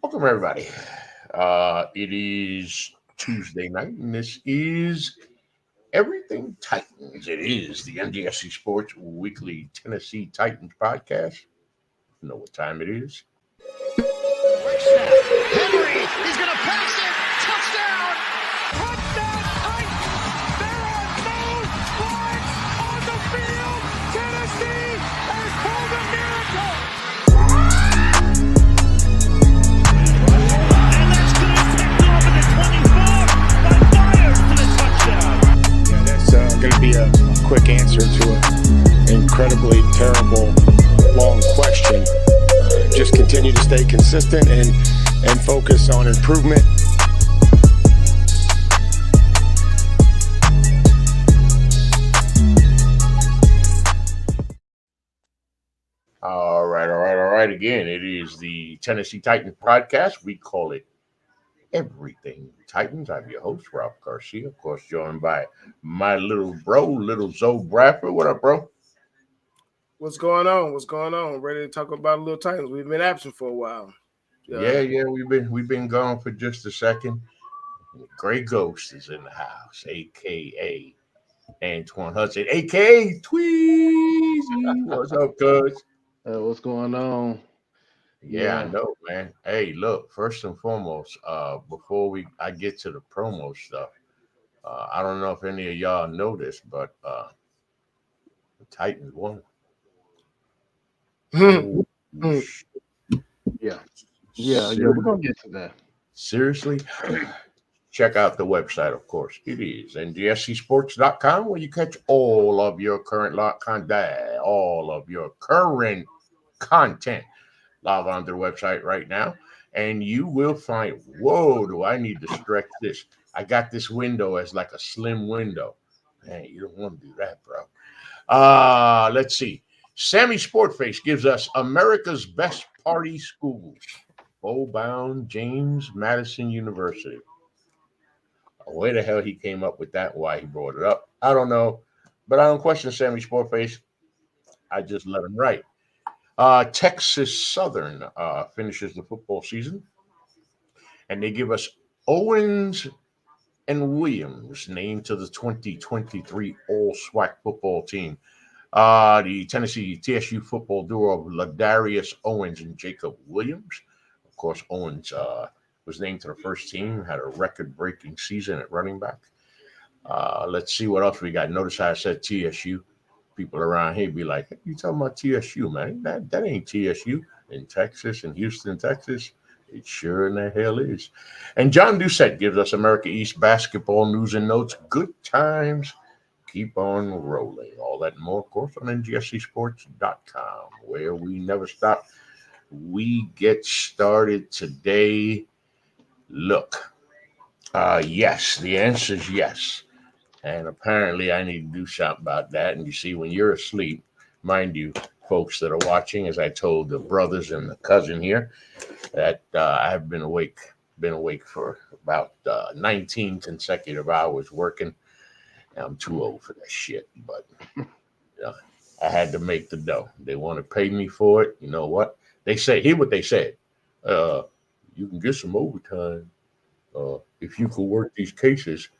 Welcome, everybody. It is Tuesday night, and this is Everything Titans. It is the NGSC Sports Weekly Tennessee Titans podcast. You know what time it is. Henry, he's going to pass it. Touchdown! Touchdown, Titans! There are no flags on the field. Tennessee has pulled a miracle. And that's going to be picked off at the 24 by Myers for the touchdown. Yeah, that's going to be a quick answer to an incredibly terrible, long question. Just continue to stay consistent and focus on improvement. All right. Again, it is the Tennessee Titans podcast. We call it Everything Titans. I'm your host, Ralph Garcia, of course, joined by my little bro, little Zoe Bradford. What up, bro? What's going on? Ready to talk about Little Titans. We've been absent for a while. Yeah. We've been gone for just a second. Gray Ghost is in the house, aka Antoine Hudson, aka Tweezy. What's up, cuz? What's going on? Yeah, I know, man. Hey, look, first and foremost, before I get to the promo stuff, I don't know if any of y'all know this, but the Titans won. Yeah, we're gonna get to that. Seriously, check out the website, of course. It is NGSCSports.com, where you catch all of your current content. Log on to the website right now, and you will find, whoa, do I need to stretch this? I got this window as like a slim window. Man, you don't want to do that, bro. Let's see. Sammy Sportface gives us America's Best Party School, Bowbound James Madison University. Where the hell he came up with that, why he brought it up, I don't know. But I don't question Sammy Sportface. I just let him write. Texas Southern finishes the football season, and they give us Owens and Williams named to the 2023 All-SWAC football team. The Tennessee TSU football duo of Ladarius Owens and Jacob Williams. Of course, Owens was named to the first team, had a record-breaking season at running back. Let's see what else we got. Notice how I said TSU. People around here be like, you talking about TSU, man? That ain't TSU in Texas, in Houston, Texas. It sure in the hell is. And John Doucette gives us America East basketball news and notes. Good times. Keep on rolling. All that and more, of course, on NGSCSports.com, where we never stop. We get started today. Look, yes, the answer is yes. And apparently I need to do something about that. And you see, when you're asleep, mind you, folks that are watching, as I told the brothers and the cousin here, that I've been awake for about 19 consecutive hours working. I'm too old for that shit, but I had to make the dough. They want to pay me for it. You know what? They say, hear what they said. You can get some overtime if you could work these cases.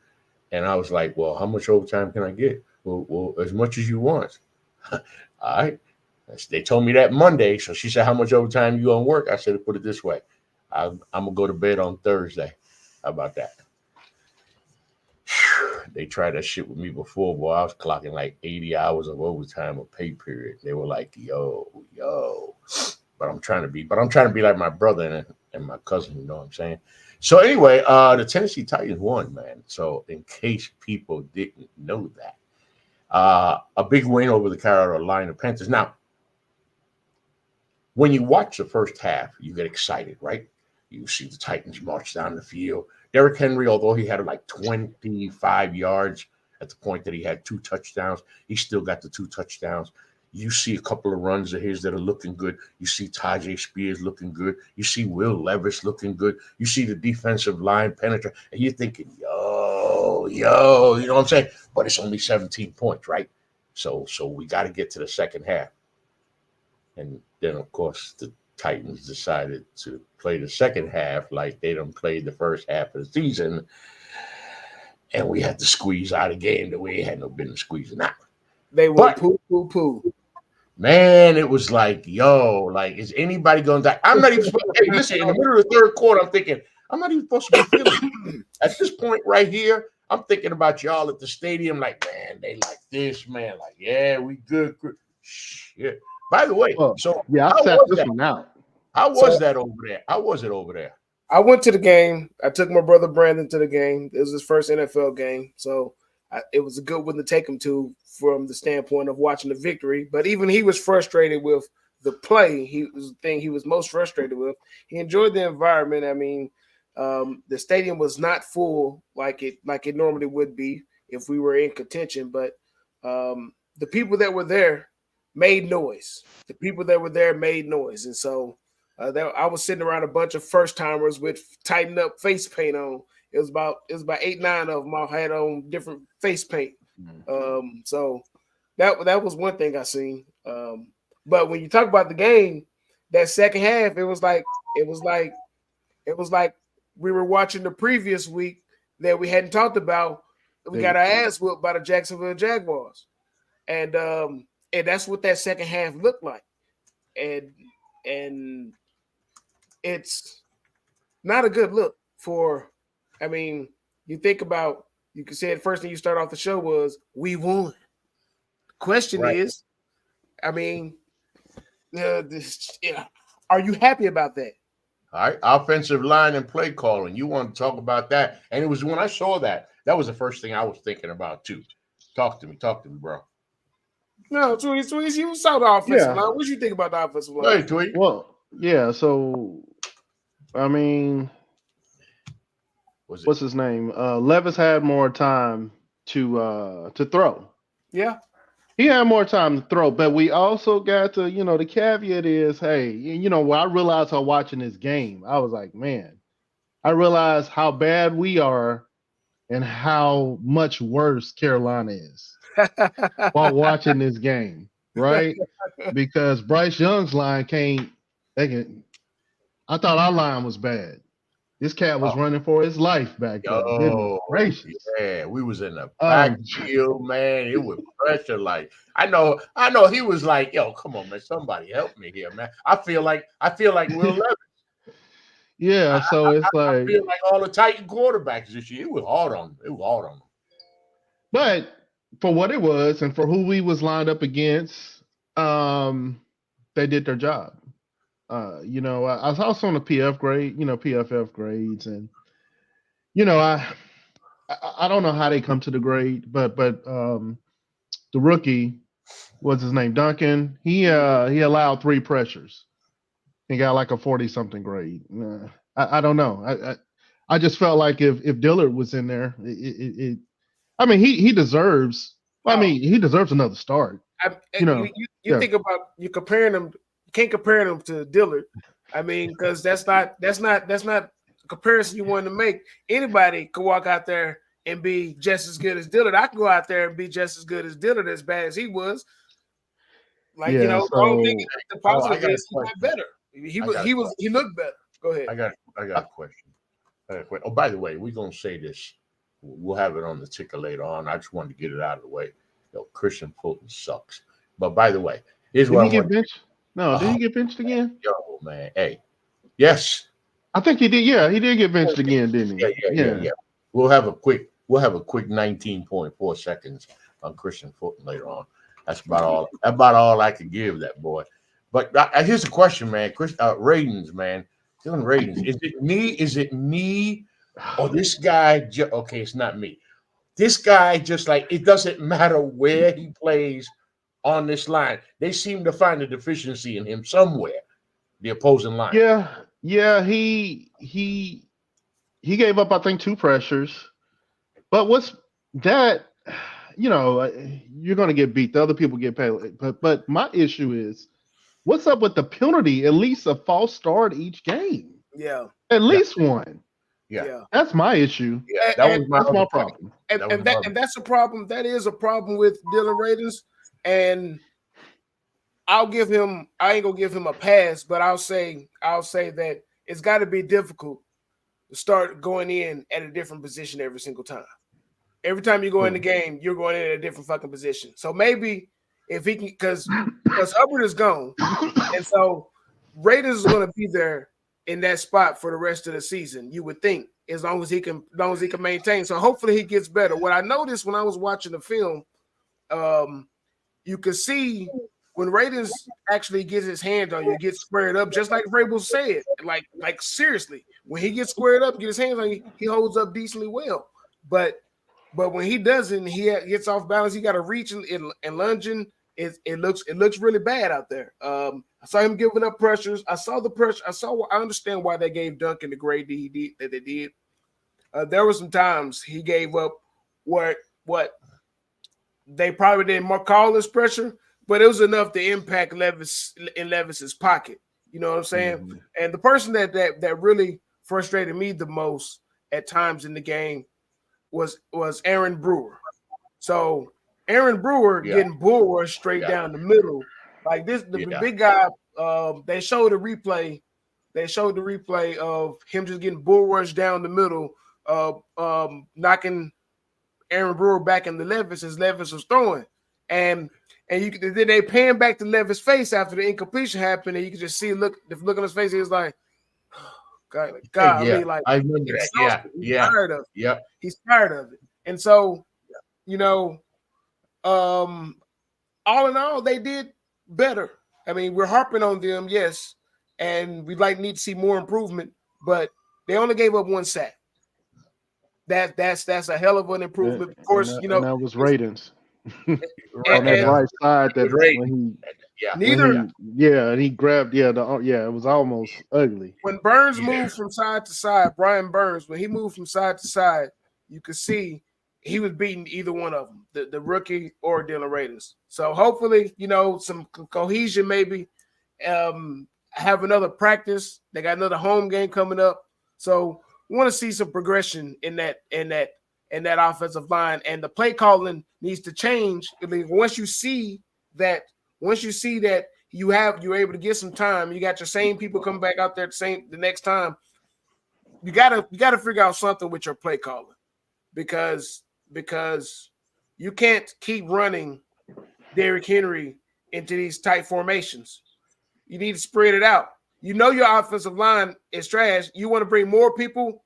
And I was like, well, how much overtime can I get? Well, as much as you want. All right. They told me that Monday. So she said, how much overtime you on work? I said, put it this way. I'm going to go to bed on Thursday. How about that? They tried that shit with me before, boy. I was clocking like 80 hours of overtime a pay period. They were like, yo. But I'm trying to be like my brother and my cousin, you know what I'm saying? So anyway, the Tennessee Titans won, man. So in case people didn't know that, a big win over the Carolina Panthers. Now, when you watch the first half, you get excited, right? You see the Titans march down the field. Derrick Henry, although he had like 25 yards at the point that he had 2 touchdowns, he still got the 2 touchdowns. You see a couple of runs of his that are looking good. You see Tajay Spears looking good. You see Will Levis looking good. You see the defensive line penetrate. And you're thinking, yo, you know what I'm saying? But it's only 17 points, right? So we got to get to the second half. And then, of course, the Titans decided to play the second half like they done played the first half of the season, and we had to squeeze out a game that we ain't had no business squeezing out. They were poo. Man, it was like, yo, like, is anybody going to die? I'm not even supposed to, hey, listen, in the middle of the third quarter, I'm thinking, I'm not even supposed to be feeling at this point right here. I'm thinking about y'all at the stadium, like, man, they like this, man. Like, yeah, we good. Shit. By the way, so yeah, I sat this one out. How was that over there? How was it over there? I went to the game. I took my brother Brandon to the game. It was his first NFL game, so it was a good one to take him to from the standpoint of watching the victory. But even he was frustrated with the play. He was the thing he was most frustrated with. He enjoyed the environment. I mean, the stadium was not full like it normally would be if we were in contention, but the people that were there made noise. The people that were there made noise, and so I was sitting around a bunch of first timers with tightened up face paint on. It was about 8-9 of them all had on different face paint. So that was one thing I seen. But when you talk about the game, that second half, it was like we were watching the previous week that we hadn't talked about. We got our ass whooped by the Jacksonville Jaguars, and that's what that second half looked like, and it's not a good look for. I mean, you think about, you could say the first thing you start off the show was, we won. The question is, I mean, are you happy about that? All right, offensive line and play calling. You want to talk about that? And it was when I saw that was the first thing I was thinking about too. Talk to me, bro. No, Tweet, you saw the offensive line. What do you think about the offensive line? Hey, Tweet. Well, yeah. So, I mean, what's his name? Levis had more time to throw. Yeah. He had more time to throw, but we also got to, the caveat is, hey, when I realized while watching this game, I was like, man, I realized how bad we are and how much worse Carolina is while watching this game, right? Because Bryce Young's line I thought our line was bad. This cat was running for his life back there. Goodness gracious. Yeah, we was in the backfield, man. It was pressure. Like, I know he was like, yo, come on, man. Somebody help me here, man. I feel like Will Levis. Yeah, so it's like I feel like all the Titan quarterbacks this year. It was hard on them. But for what it was and for who we was lined up against, they did their job. I was also on the PFF grades, and I don't know how they come to the grade, but the rookie, what's his name, Duncan, he allowed 3 pressures. He got like a 40-something grade. I don't know. I just felt like if Dillard was in there, he deserves. He deserves another start. You think about you comparing them. Can't compare them to Dillard. I mean, because that's not a comparison you want to make. Anybody could walk out there and be just as good as Dillard. I can go out there and be just as good as Dillard, as bad as he was. Like, the positive is he got better. He looked better. Go ahead. I got a question. Oh, by the way, we're gonna say this. We'll have it on the ticker later on. I just wanted to get it out of the way. Christian Fulton sucks. But by the way, here's what I want. No, did he get benched again? Yo, man. Hey. Yes. I think he did. Yeah, he did get benched again, didn't he? Yeah. We'll have a quick 19.4 seconds on Christian Fulton later on. That's about all I can give that boy. But here's the question, man. Ratings, man. Doing ratings. Is it me? Or this guy? Okay, it's not me. This guy just like, it doesn't matter where he plays on this line. They seem to find a deficiency in him somewhere, the opposing line. Yeah, he gave up, I think, 2 pressures. But what's that, you're going to get beat. The other people get paid. But my issue is, what's up with the penalty? At least a false start each game. Yeah. At least one. Yeah. That's my issue. Yeah, that's my problem. And that's a problem. That is a problem with Dylan Raiders. And I ain't gonna give him a pass, but I'll say that it's got to be difficult to start going in at a different position every single time. Every time you go in the game, you're going in at a different fucking position. So maybe if he can, because Hubbard is gone, and so Raiders is going to be there in that spot for the rest of the season. You would think, as long as he can maintain. So hopefully he gets better. What I noticed when I was watching the film, you could see when Raiders actually gets his hand on you, gets squared up, just like Vrabel said. Like seriously, when he gets squared up, get his hands on you, he holds up decently well. But when he doesn't, he gets off balance. He got to reach and lunging. It looks really bad out there. I saw him giving up pressures. I saw the pressure. I understand why they gave Duncan the grade that they did. There were some times he gave up what they probably didn't call as pressure, but it was enough to impact Levis's pocket. You know what I'm saying? Mm-hmm. And the person that really frustrated me the most at times in the game was Aaron Brewer. So Aaron Brewer getting bull rushed straight down the middle. Like this, the big guy, they showed the replay. They showed the replay of him just getting bull rushed down the middle, knocking Aaron Brewer back in the Levis as Levis was throwing. And then they pan back to Levis' face after the incompletion happened, and you could just see the look on his face. He was like, God, I mean, like, I remember that. He's tired of it. Yeah, he's tired of it. And so, all in all, they did better. I mean, we're harping on them, yes, and we'd need to see more improvement, but they only gave up 1 sack. That's a hell of an improvement. Of course, and that was ratings. On that right side, that when he grabbed, it was almost ugly. When Burns moved from side to side, Brian Burns, when he moved from side to side, you could see he was beating either one of them, the rookie or Dylan Raiders. So hopefully, some cohesion, maybe have another practice. They got another home game coming up, so we want to see some progression in that offensive line, and the play calling needs to change. I mean, once you see that you're able to get some time, you got your same people coming back out there the next time. You gotta figure out something with your play calling, because you can't keep running Derrick Henry into these tight formations. You need to spread it out. Your offensive line is trash. You want to bring more people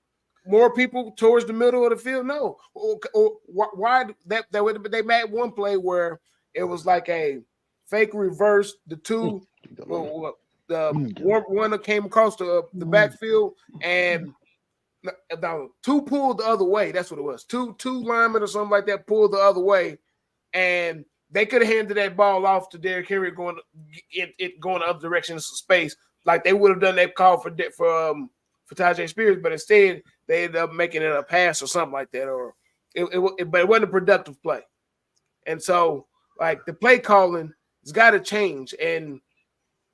towards the middle of the field? No. Or why that they made one play where it was like a fake reverse. The two, one that came across the backfield, and two pulled the other way. That's what it was. Two linemen or something like that pulled the other way, and they could have handed that ball off to Derrick Henry going the other direction in some space, like they would have done that call for Tajay Spears, but instead they ended up making it a pass or something like that, or but it wasn't a productive play. And so, like, the play calling has got to change. And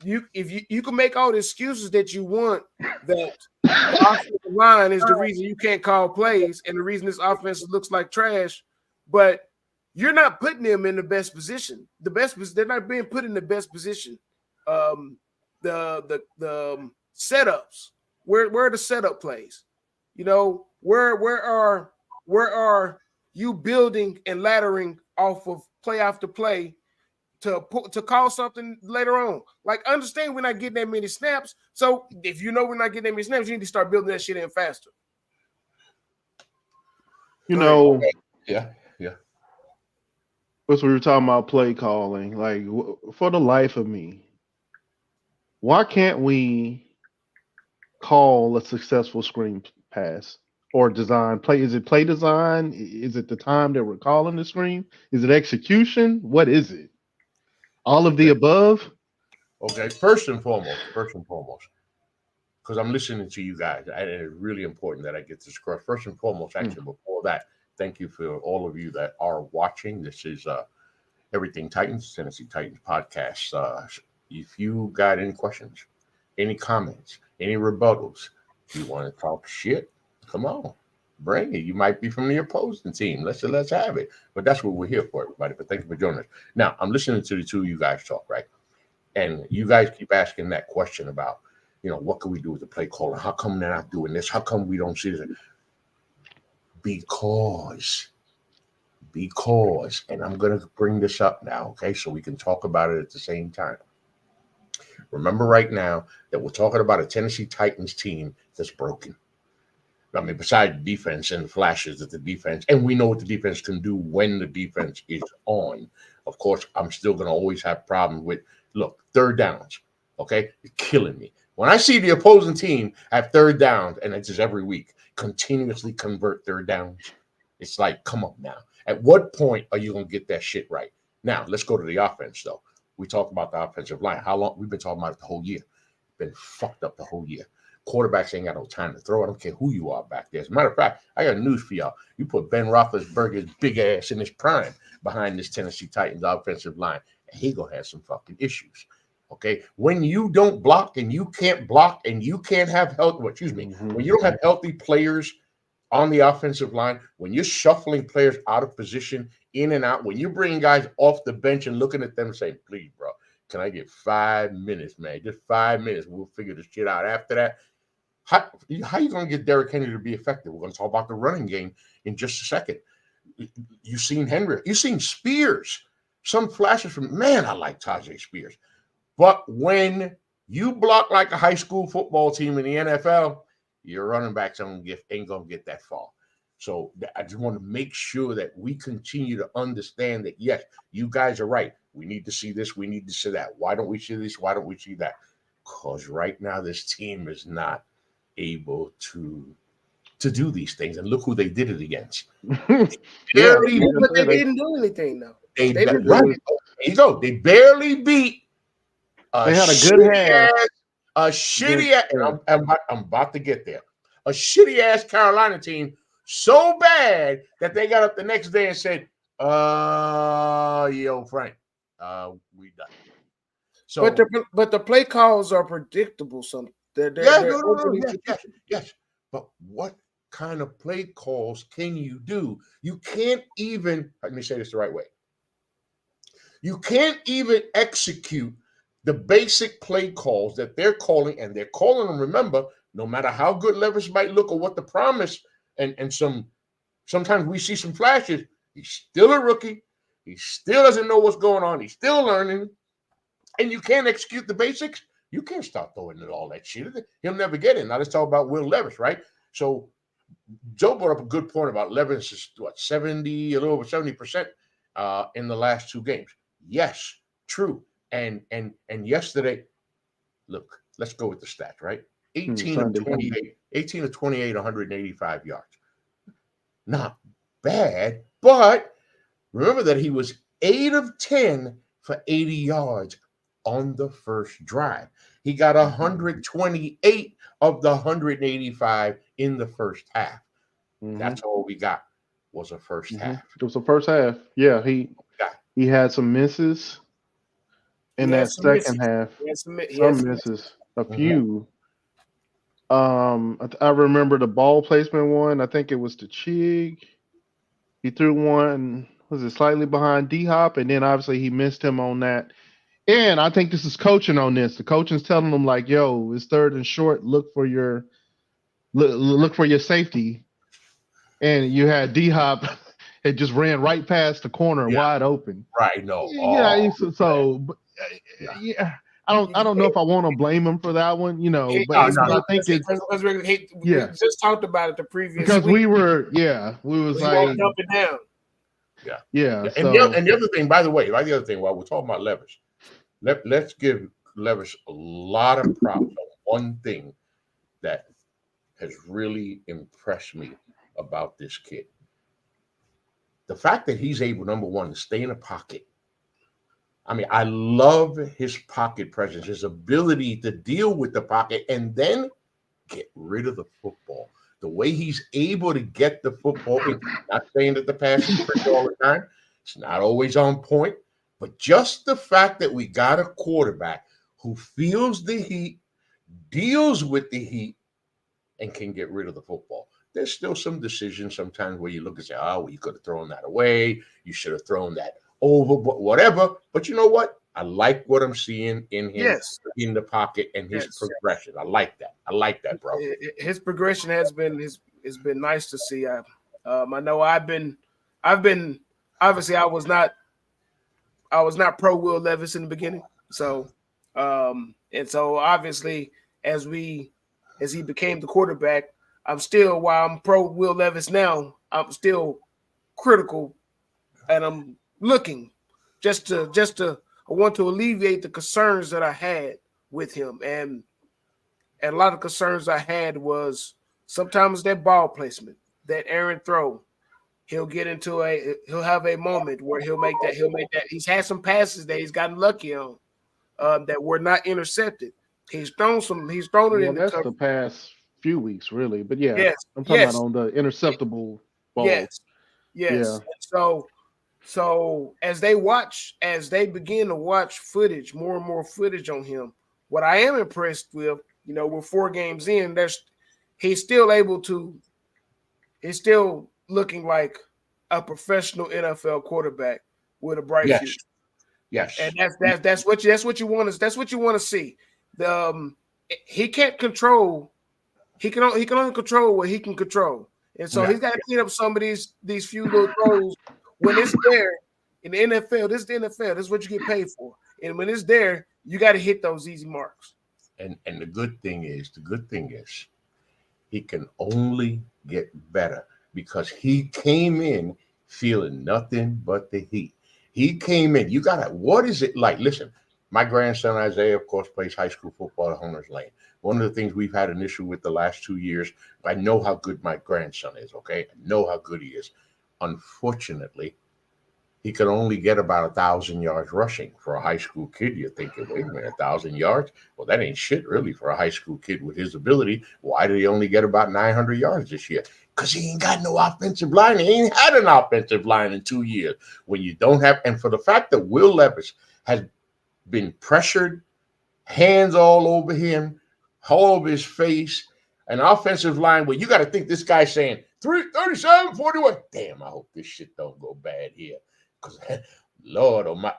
if you can make all the excuses that you want, that the offensive line is the reason you can't call plays and the reason this offense looks like trash, but you're not putting them in the best position. They're not being put in the best position. The setups. Where are the setup plays? Where are you building and laddering off of play after play to call something later on? Like, understand we're not getting that many snaps. So if we're not getting that many snaps, you need to start building that shit in faster. Yeah. That's what we were talking about, play calling. Like, for the life of me, why can't we call a successful screen pass or design play? Is it play design? Is it the time that we're calling the screen? Is it execution? What is it? All of the above? Okay, first and foremost, because I'm listening to you guys, and it's really important that I get this across. First and foremost, actually, before that, thank you for all of you that are watching. This is Everything Titans, Tennessee Titans podcast. If you got any questions, any comments, any rebuttals, if you want to talk shit, come on, bring it. You might be from the opposing team. Let's have it. But that's what we're here for, everybody. But thank you for joining us. Now, I'm listening to the two of you guys talk, right? And you guys keep asking that question about, what can we do with the play caller? How come they're not doing this? How come we don't see this? Because, and I'm going to bring this up now, okay, so we can talk about it at the same time. Remember right now that we're talking about a Tennessee Titans team that's broken. I mean, besides defense and the flashes that the defense, and we know what the defense can do when the defense is on. Of course, I'm still going to always have problems with, third downs, okay? It's killing me. When I see the opposing team have third downs, and it's just every week, continuously convert third downs, it's like, come on now. At what point are you going to get that shit right? Now, let's go to the offense, though. We talked about the offensive line. How long? We've been talking about it the whole year. Been fucked up the whole year. Quarterbacks ain't got no time to throw. I don't care who you are back there. As a matter of fact, I got news for y'all. You put Ben Roethlisberger's big ass in his prime behind this Tennessee Titans offensive line, and he gonna have some fucking issues. Okay, when you don't block and you can't block and you can't have health. When you don't have healthy players on the offensive line, when you're shuffling players out of position, in and out, when you're bringing guys off the bench and looking at them and saying, "Please, bro, can I get 5 minutes, man? Just 5 minutes. We'll figure this shit out after that." How are you going to get Derrick Henry to be effective? We're going to talk about the running game in just a second. You've seen Henry. You've seen Spears. Some flashes from, man, I like Tajay Spears. But when you block like a high school football team in the NFL, your running backs ain't going to get that far. So I just want to make sure that we continue to understand that, yes, you guys are right. We need to see this. We need to see that. Why don't we see this? Why don't we see that? Because right now this team is not able to do these things, and look who they did it against. But they didn't do anything though. There you go. They barely beat. They had a good half. A shitty ass. I'm about to get there. A shitty ass Carolina team, so bad that they got up the next day and said, "Yo, Frank, we done." So, but the play calls are predictable. Yes. But what kind of play calls can you do? You can't even, let me say this the right way. You can't even execute the basic play calls that they're calling, and they're calling them, remember, no matter how good Levis might look or what the promise, and sometimes we see some flashes, he's still a rookie. He still doesn't know what's going on. He's still learning. And you can't execute the basics. You can't start throwing all that shit. He'll never get it. Now let's talk about Will Levis, right? So Joe brought up a good point about Levis is a little over 70% in the last two games. Yes, true. And yesterday, look, let's go with the stats, right? 18 of 28, 185 yards. Not bad, but remember that he was 8 of 10 for 80 yards on the first drive. He got 128 of the 185 in the first half. That's all we got was a first half. It was the first half. Yeah, he had some misses in that second half. Some misses, a few. I remember the ball placement one. I think it was to Chig. He threw one, was it slightly behind D-Hop, and then obviously he missed him on that. And I think this is coaching on this. The coaching's telling them like, "Yo, it's third and short. Look for your safety." And you had D-Hop, it just ran right past the corner, wide open. Right. No. I don't know if I want to blame him for that one, but I think it's we just talked about it the previous because week. we was like up and down. Yeah. And the other thing, by the way, while we're talking about Levis, let's give Levis a lot of props on one thing that has really impressed me about this kid. The fact that he's able, number one, to stay in a pocket. I mean, I love his pocket presence, his ability to deal with the pocket and then get rid of the football. The way he's able to get the football, not saying that the pass is pretty all the time. It's not always on point. But just the fact that we got a quarterback who feels the heat, deals with the heat, and can get rid of the football. There's still some decisions sometimes where you look and say, "Oh, well, you could have thrown that away. You should have thrown that over," but whatever. But you know what? I like what I'm seeing in him Yes. in the pocket and his Yes. progression. I like that. I like that, bro. His progression has been nice to see. I know I've been obviously I was not pro Will Levis in the beginning. So and so obviously as he became the quarterback, while I'm pro Will Levis now, I'm still critical, and I'm looking just to I want to alleviate the concerns that I had with him, and a lot of concerns I had was sometimes that ball placement, that errant throw. He'll have a moment where he'll make that. He's had some passes that he's gotten lucky on that were not intercepted. He's thrown it in the that's cover. the past few weeks, really. But yeah, Yes, I'm talking about on the interceptable balls. Yes. Yeah. So as they begin to watch footage, more and more footage on him, what I am impressed with, we're 4 games in, he's still looking like a professional NFL quarterback with a bright future. Yes. And that's what you want to see. He can't control. He can only control what he can control. And so he's got to clean up some of these few little throws when it's there in the NFL. This is the NFL. This is what you get paid for. And when it's there, you got to hit those easy marks. And the good thing is he can only get better because he came in feeling nothing but the heat. He came in. What is it like? Listen, my grandson Isaiah, of course, plays high school football at Hunter's Lane. One of the things we've had an issue with the last 2 years, I know how good my grandson is, okay? I know how good he is. Unfortunately, he could only get about 1,000 yards rushing. For a high school kid, you're thinking, wait a minute, 1,000 yards? Well, that ain't shit, really, for a high school kid with his ability. Why did he only get about 900 yards this year? Because he ain't got no offensive line. He ain't had an offensive line in 2 years. When you don't have, and for the fact that Will Levis has been pressured, hands all over him, all over his face, an offensive line where you got to think this guy's saying 37, 41. Damn, I hope this shit don't go bad here. Because, Lord almighty,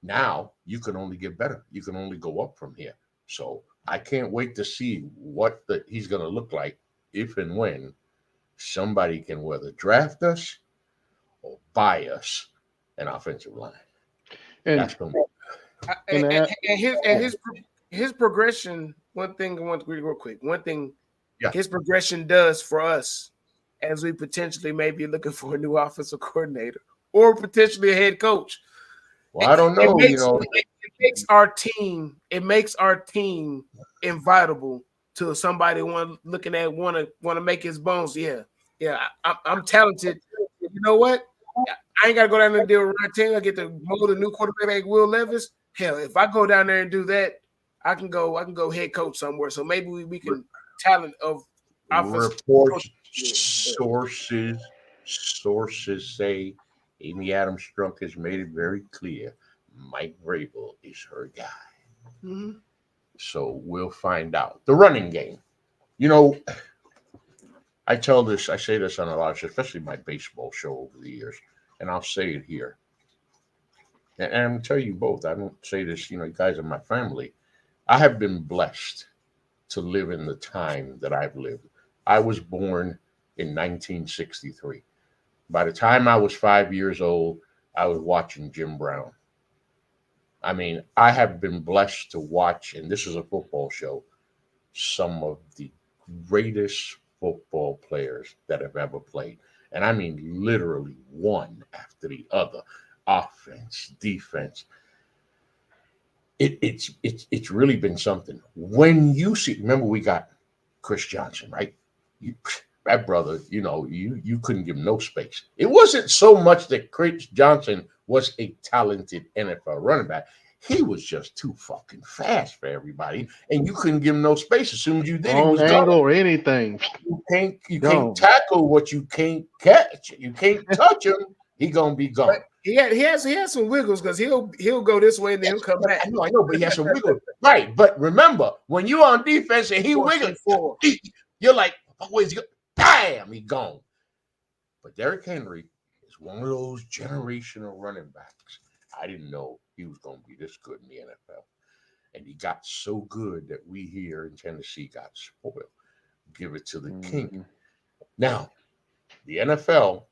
now you can only get better. You can only go up from here. So I can't wait to see what he's going to look like if and when somebody can whether draft us or buy us an offensive line. And that's going to be. His progression. One thing I want to read real quick. His progression does for us as we potentially may be looking for a new offensive coordinator or potentially a head coach. Well, I don't know. It makes our team invitable to somebody want to make his bones. Yeah. I'm talented. You know what? I ain't got to go down there and deal with my team. I get to mold a new quarterback like Will Levis. Hell, if I go down there and do that, I can go head coach somewhere. So maybe we can talent of reports, sources say Amy Adams Strunk has made it very clear Mike Vrabel is her guy. Mm-hmm. So we'll find out. The running game. I say this on a lot of shows, especially my baseball show over the years, and I'll say it here. And I'm going to tell you both. I don't say this, you guys are my family. I have been blessed to live in the time that I've lived. I was born in 1963. By the time I was 5 years old, I was watching Jim Brown. I mean, I have been blessed to watch, and this is a football show, some of the greatest football players that have ever played. And I mean, literally one after the other, offense, defense. It's really been something. When you see, remember we got Chris Johnson, right? That brother, you couldn't give him no space. It wasn't so much that Chris Johnson was a talented NFL running back. He was just too fucking fast for everybody, and you couldn't give him no space. As soon as you did, he was angle or anything. You can't tackle what you can't catch. You can't touch him. He gonna be gone. But he has some wiggles because he'll go this way and then he'll come back. I know, but he has some wiggles. Right, but remember, when you're on defense and he wiggles, you're like, oh, he's damn, he gone. But Derrick Henry is one of those generational running backs. I didn't know he was going to be this good in the NFL. And he got so good that we here in Tennessee got spoiled. Give it to the king. Now, the NFL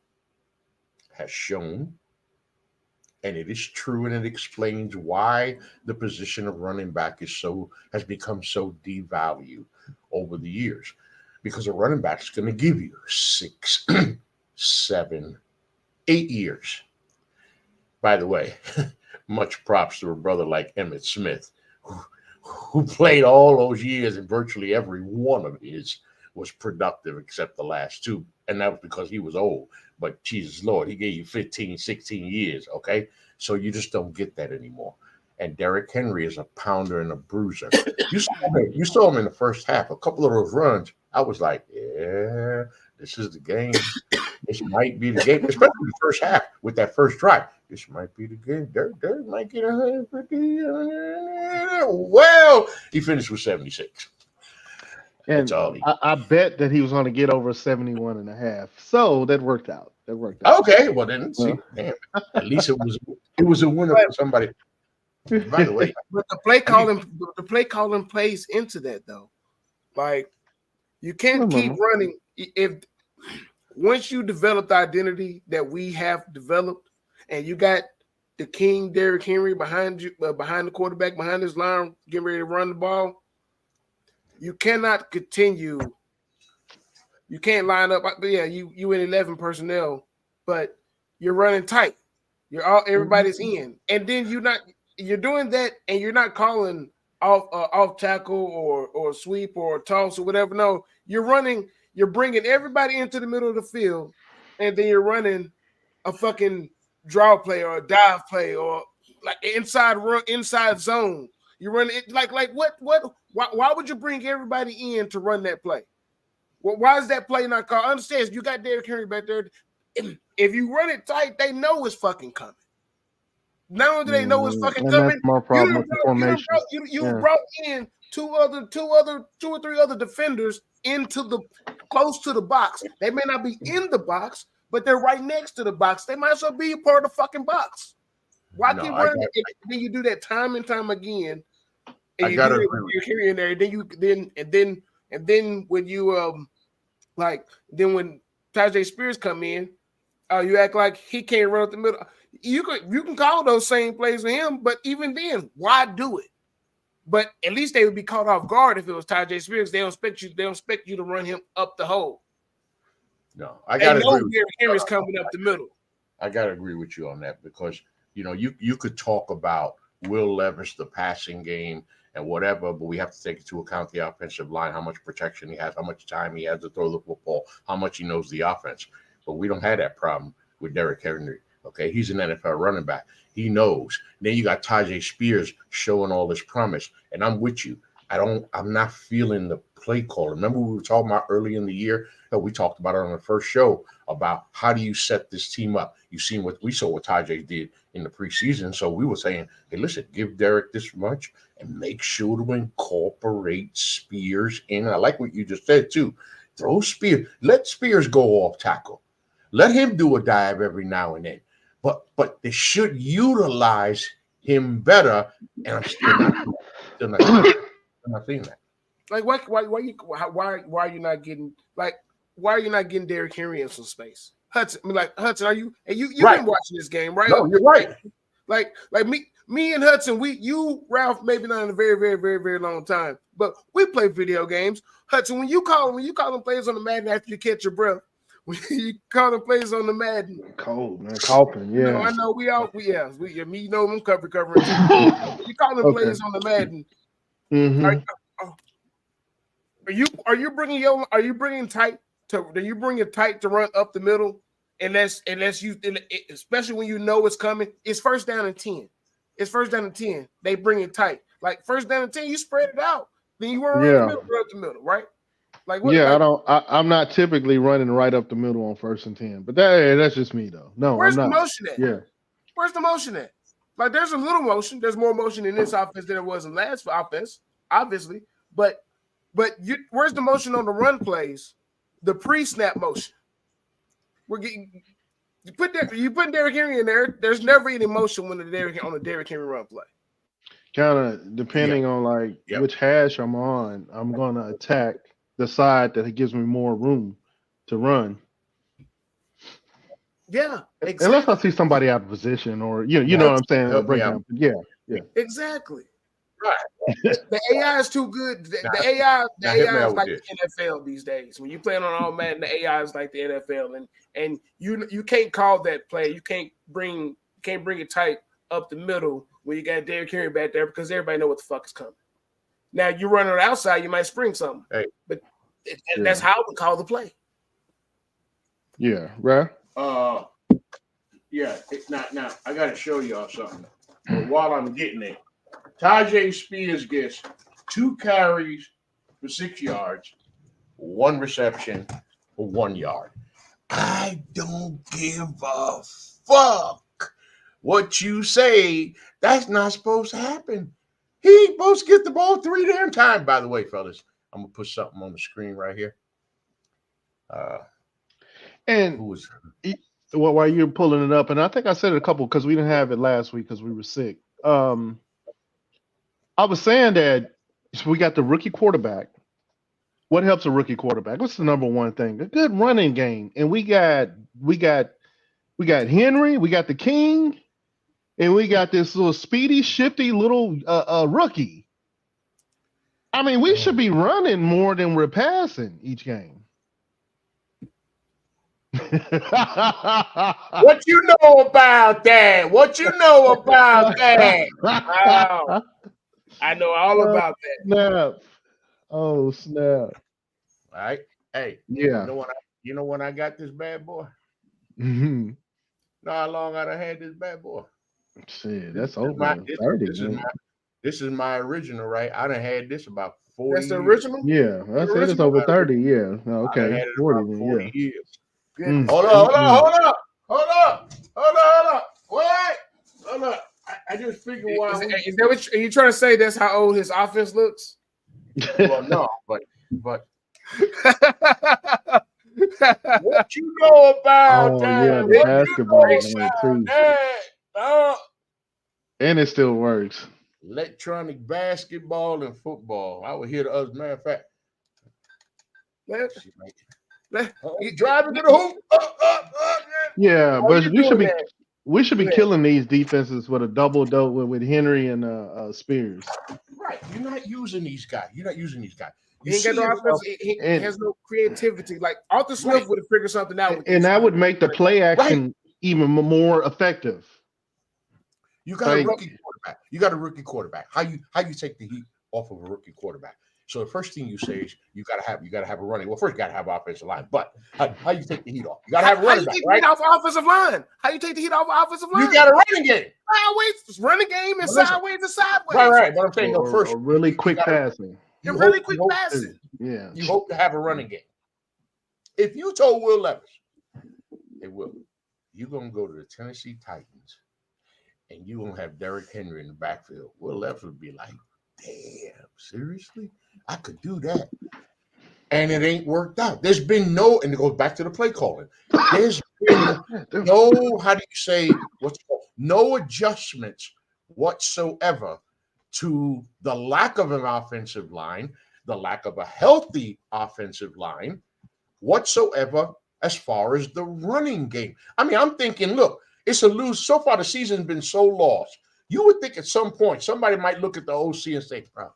has shown, and it is true, and it explains why the position of running back has become so devalued over the years. Because a running back is going to give you 6, 7, 8 years. By the way, much props to a brother like Emmitt Smith, who played all those years, and virtually every one of his was productive except the last 2. And that was because he was old. But Jesus Lord, he gave you 15, 16 years, okay? So you just don't get that anymore. And Derrick Henry is a pounder and a bruiser. You saw him in the first half. A couple of those runs, I was like, yeah, this is the game. This might be the game, especially the first half with that first drive. This might be the game. Derrick might get 150. Well, he finished with 76. And I bet that he was going to get over 71.5. So that worked out. Okay, well then, see, damn, at least it was a winner for somebody. By the way, but the play calling plays into that though. Like you can't keep running if once you develop the identity that we have developed, and you got the king Derrick Henry behind you, behind the quarterback, behind his line, getting ready to run the ball. You cannot continue. You can't line up. Yeah, you in 11 personnel, but you're running tight. Everybody's in, and then you're doing that, and you're not calling off tackle or sweep or toss or whatever. No, you're running. You're bringing everybody into the middle of the field, and then you're running a fucking draw play or a dive play or like inside zone. You run it like what? Why would you bring everybody in to run that play? Well, why is that play not called? I understand you got Derrick Henry back there. If you run it tight, they know it's fucking coming. Not only do they know it's fucking coming, that's more problem with the formation. You brought in two or three other defenders into the close to the box. They may not be in the box, but they're right next to the box. They might as well be a part of the fucking box. Why keep running? Then you do that time and time again. And you do it when you're hearing there. Then when you when Tyjae Spears come in, you act like he can't run up the middle. You can call those same plays for him, but even then, why do it? But at least they would be caught off guard if it was Tyjae Spears. They don't expect you to run him up the hole. No, I gotta agree. Derrick Henry's coming up the middle. I gotta agree with you on that because you could talk about Will Levis, the passing game, and whatever, but we have to take into account the offensive line, how much protection he has, how much time he has to throw the football, how much he knows the offense. But we don't have that problem with Derrick Henry. Okay, he's an NFL running back. He knows. Then you got Tyjae Spears showing all this promise, and I'm with you. I'm not feeling the play call. Remember we were talking about early in the year? We talked about it on the first show about how do you set this team up. You seen what we saw what Tyjae did in the preseason. So we were saying, hey, listen, give Derrick this much and make sure to incorporate Spears in. I like what you just said too. Throw Spears. Let Spears go off tackle. Let him do a dive every now and then. But they should utilize him better. And I'm still not seeing that. Like why are you not getting Derrick Henry in some space? Hudson, are you? And you've been watching this game, right? No, you're right. Like me and Hudson, Ralph, maybe not in a very, very, very, very long time, but we play video games. Hudson, when you call them plays on the Madden after you catch your breath, when you call them plays on the Madden, cold man, Colton, yeah. I know me know them covering. You call them plays on the Madden. Mm-hmm. Are you bringing tight to run up the middle? Unless you, especially when you know it's coming, it's first down and 10. It's first down and 10. They bring it tight. Like first down and 10, you spread it out. Then you run up the middle, right? I'm not typically running right up the middle on first and 10, but that's just me though. No, where's I'm the not. motion at? Yeah, where's the motion at? Like there's a little motion. There's more motion in this offense than there was in last offense, obviously. But where's the motion on the run plays? The pre-snap motion. You put Derrick Henry in there. There's never any motion when on the Derrick Henry run play. Kind of depending on like which hash I'm on, I'm gonna attack the side that gives me more room to run. Yeah, exactly. Unless I see somebody out of position, or you know what I'm saying, a breakdown. Yeah, exactly. Right. The AI is too good. The AI is like the NFL these days. When you playing on all Madden, the AI is like the NFL, and you can't call that play. You can't bring it tight up the middle when you got Derrick Henry back there because everybody know what the fuck is coming. Now you run on the outside, you might spring something, but that's how we call the play. Yeah, right. Now I got to show y'all something. But while I'm getting it, Tyjae Spears gets 2 carries for 6 yards, 1 reception for 1 yard. I don't give a fuck what you say. That's not supposed to happen. He supposed to get the ball 3 damn times. By the way, fellas, I'm gonna put something on the screen right here. And while you're pulling it up, and I think I said it a couple because we didn't have it last week because we were sick. I was saying that we got the rookie quarterback. What helps a rookie quarterback? What's the number one thing? A good running game. And we got Henry, we got the King, and we got this little speedy, shifty little rookie. I mean, we should be running more than we're passing each game. What you know about that? What you know about that? Wow. I know all about that. Snap. Oh, snap. All right. Hey. Yeah. You know when I got this bad boy? Mm-hmm. Know how long I done had this bad boy? Shit, that's over 30. This is my original, right? I done had this about 40 That's the years. original? Yeah, I said it's over 30. Yeah. Okay. 40 years. Mm. Hold up. What? Hold up. I just figured why. Is that what are you trying to say? That's how old his offense looks? Well, no, but what you know about that? Yeah, the basketball too. And it still works. Electronic basketball and football. I would hear the other matter of fact. He driving to the hoop. Yeah, but we should be killing these defenses with a double with Henry and Spears. Right. You're not using these guys. He ain't got no offense. He has no creativity. Like Arthur Smith would have figured something out. And that would make the play action even more effective. You got a rookie quarterback. How you take the heat off of a rookie quarterback? So the first thing you say is you gotta have a running. Well, first you gotta have offensive line, but how you take the heat off? You gotta have a running back, right? How you take the heat off offensive line? You got a running game. Sideways, running game and sideways and sideways. Right. But I'm saying first, really quick passing. Passing. Yeah. You hope to have a running game. If you told Will Levis, hey Will, you're gonna go to the Tennessee Titans and you're gonna have Derrick Henry in the backfield, Will Levis would be like, damn, seriously? I could do that. And it ain't worked out. There's been and it goes back to the play calling. There's been no adjustments whatsoever to the lack of an offensive line, the lack of a healthy offensive line whatsoever as far as the running game. I mean, I'm thinking, look, it's a lose. So far, the season's been so lost. You would think at some point somebody might look at the OC and say, bro,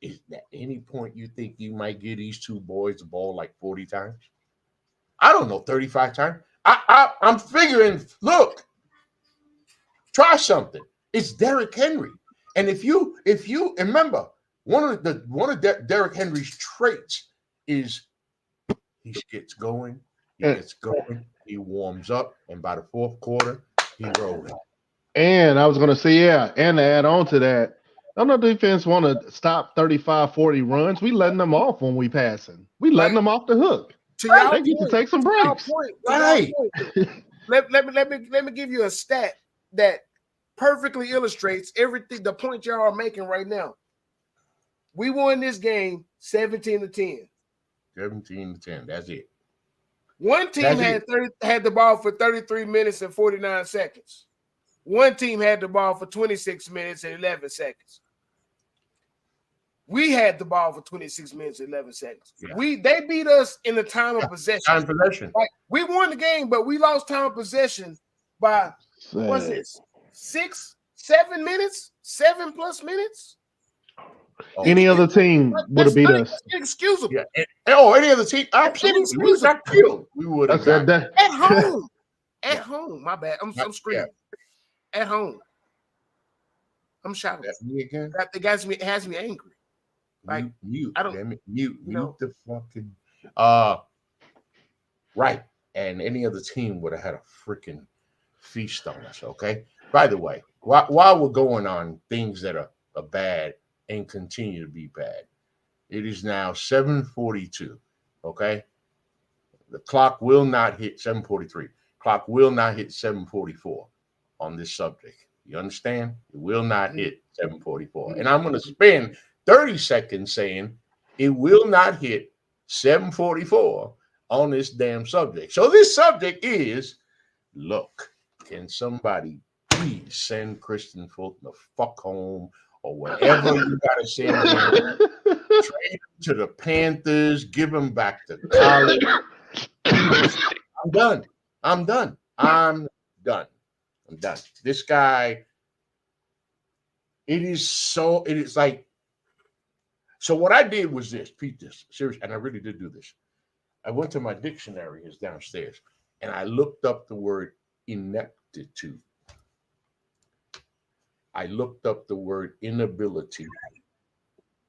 is there any point you think you might give these two boys the ball like 40 times? I don't know, 35 times. I'm figuring, look, try something. It's Derrick Henry. And if you remember, one of Derrick Henry's traits is he gets going, he warms up, and by the fourth quarter, he rolls. And I was going to say, and to add on to that, I know defense want to stop 35, 40 runs. We letting them off when we passing. We letting them off the hook. They need to take some breaks. Right. Let me give you a stat that perfectly illustrates everything, the point y'all are making right now. We won this game 17-10. 17-10. That's it. One team had the ball for 33 minutes and 49 seconds. One team had the ball for 26 minutes and 11 seconds. We had the ball for 26 minutes and 11 seconds. Yeah. They beat us in the time of possession. Time possession. Like, we won the game, but we lost time of possession by what's this? 6, 7 minutes? 7+ minutes? Any other team would have beat us. Inexcusable. Yeah. Any other team? Absolutely. We would have got killed. We would have got that. At home. At home. My bad. I'm screaming. At home. I'm shouting. That's me again. That has me angry. Like, mute. I don't Damn it, mute know. the fucking right. And any other team would have had a freaking feast on us. Okay. By the way, while we're going on things that are bad and continue to be bad, it is now 7:42. Okay. The clock will not hit 7:43. Clock will not hit 7:44 on this subject. You understand? It will not hit 7:44. And I'm going to spend 30 seconds saying it will not hit 7:44 on this damn subject. So this subject is, look, can somebody please send Christian Fulton the fuck home or whatever you got to send him? Trade him to the Panthers, give him back to college. I'm done. This guy, it is like, so what I did was this, Pete, this, seriously, and I really did do this. I went to my dictionary, it's downstairs, and I looked up the word ineptitude. I looked up the word inability.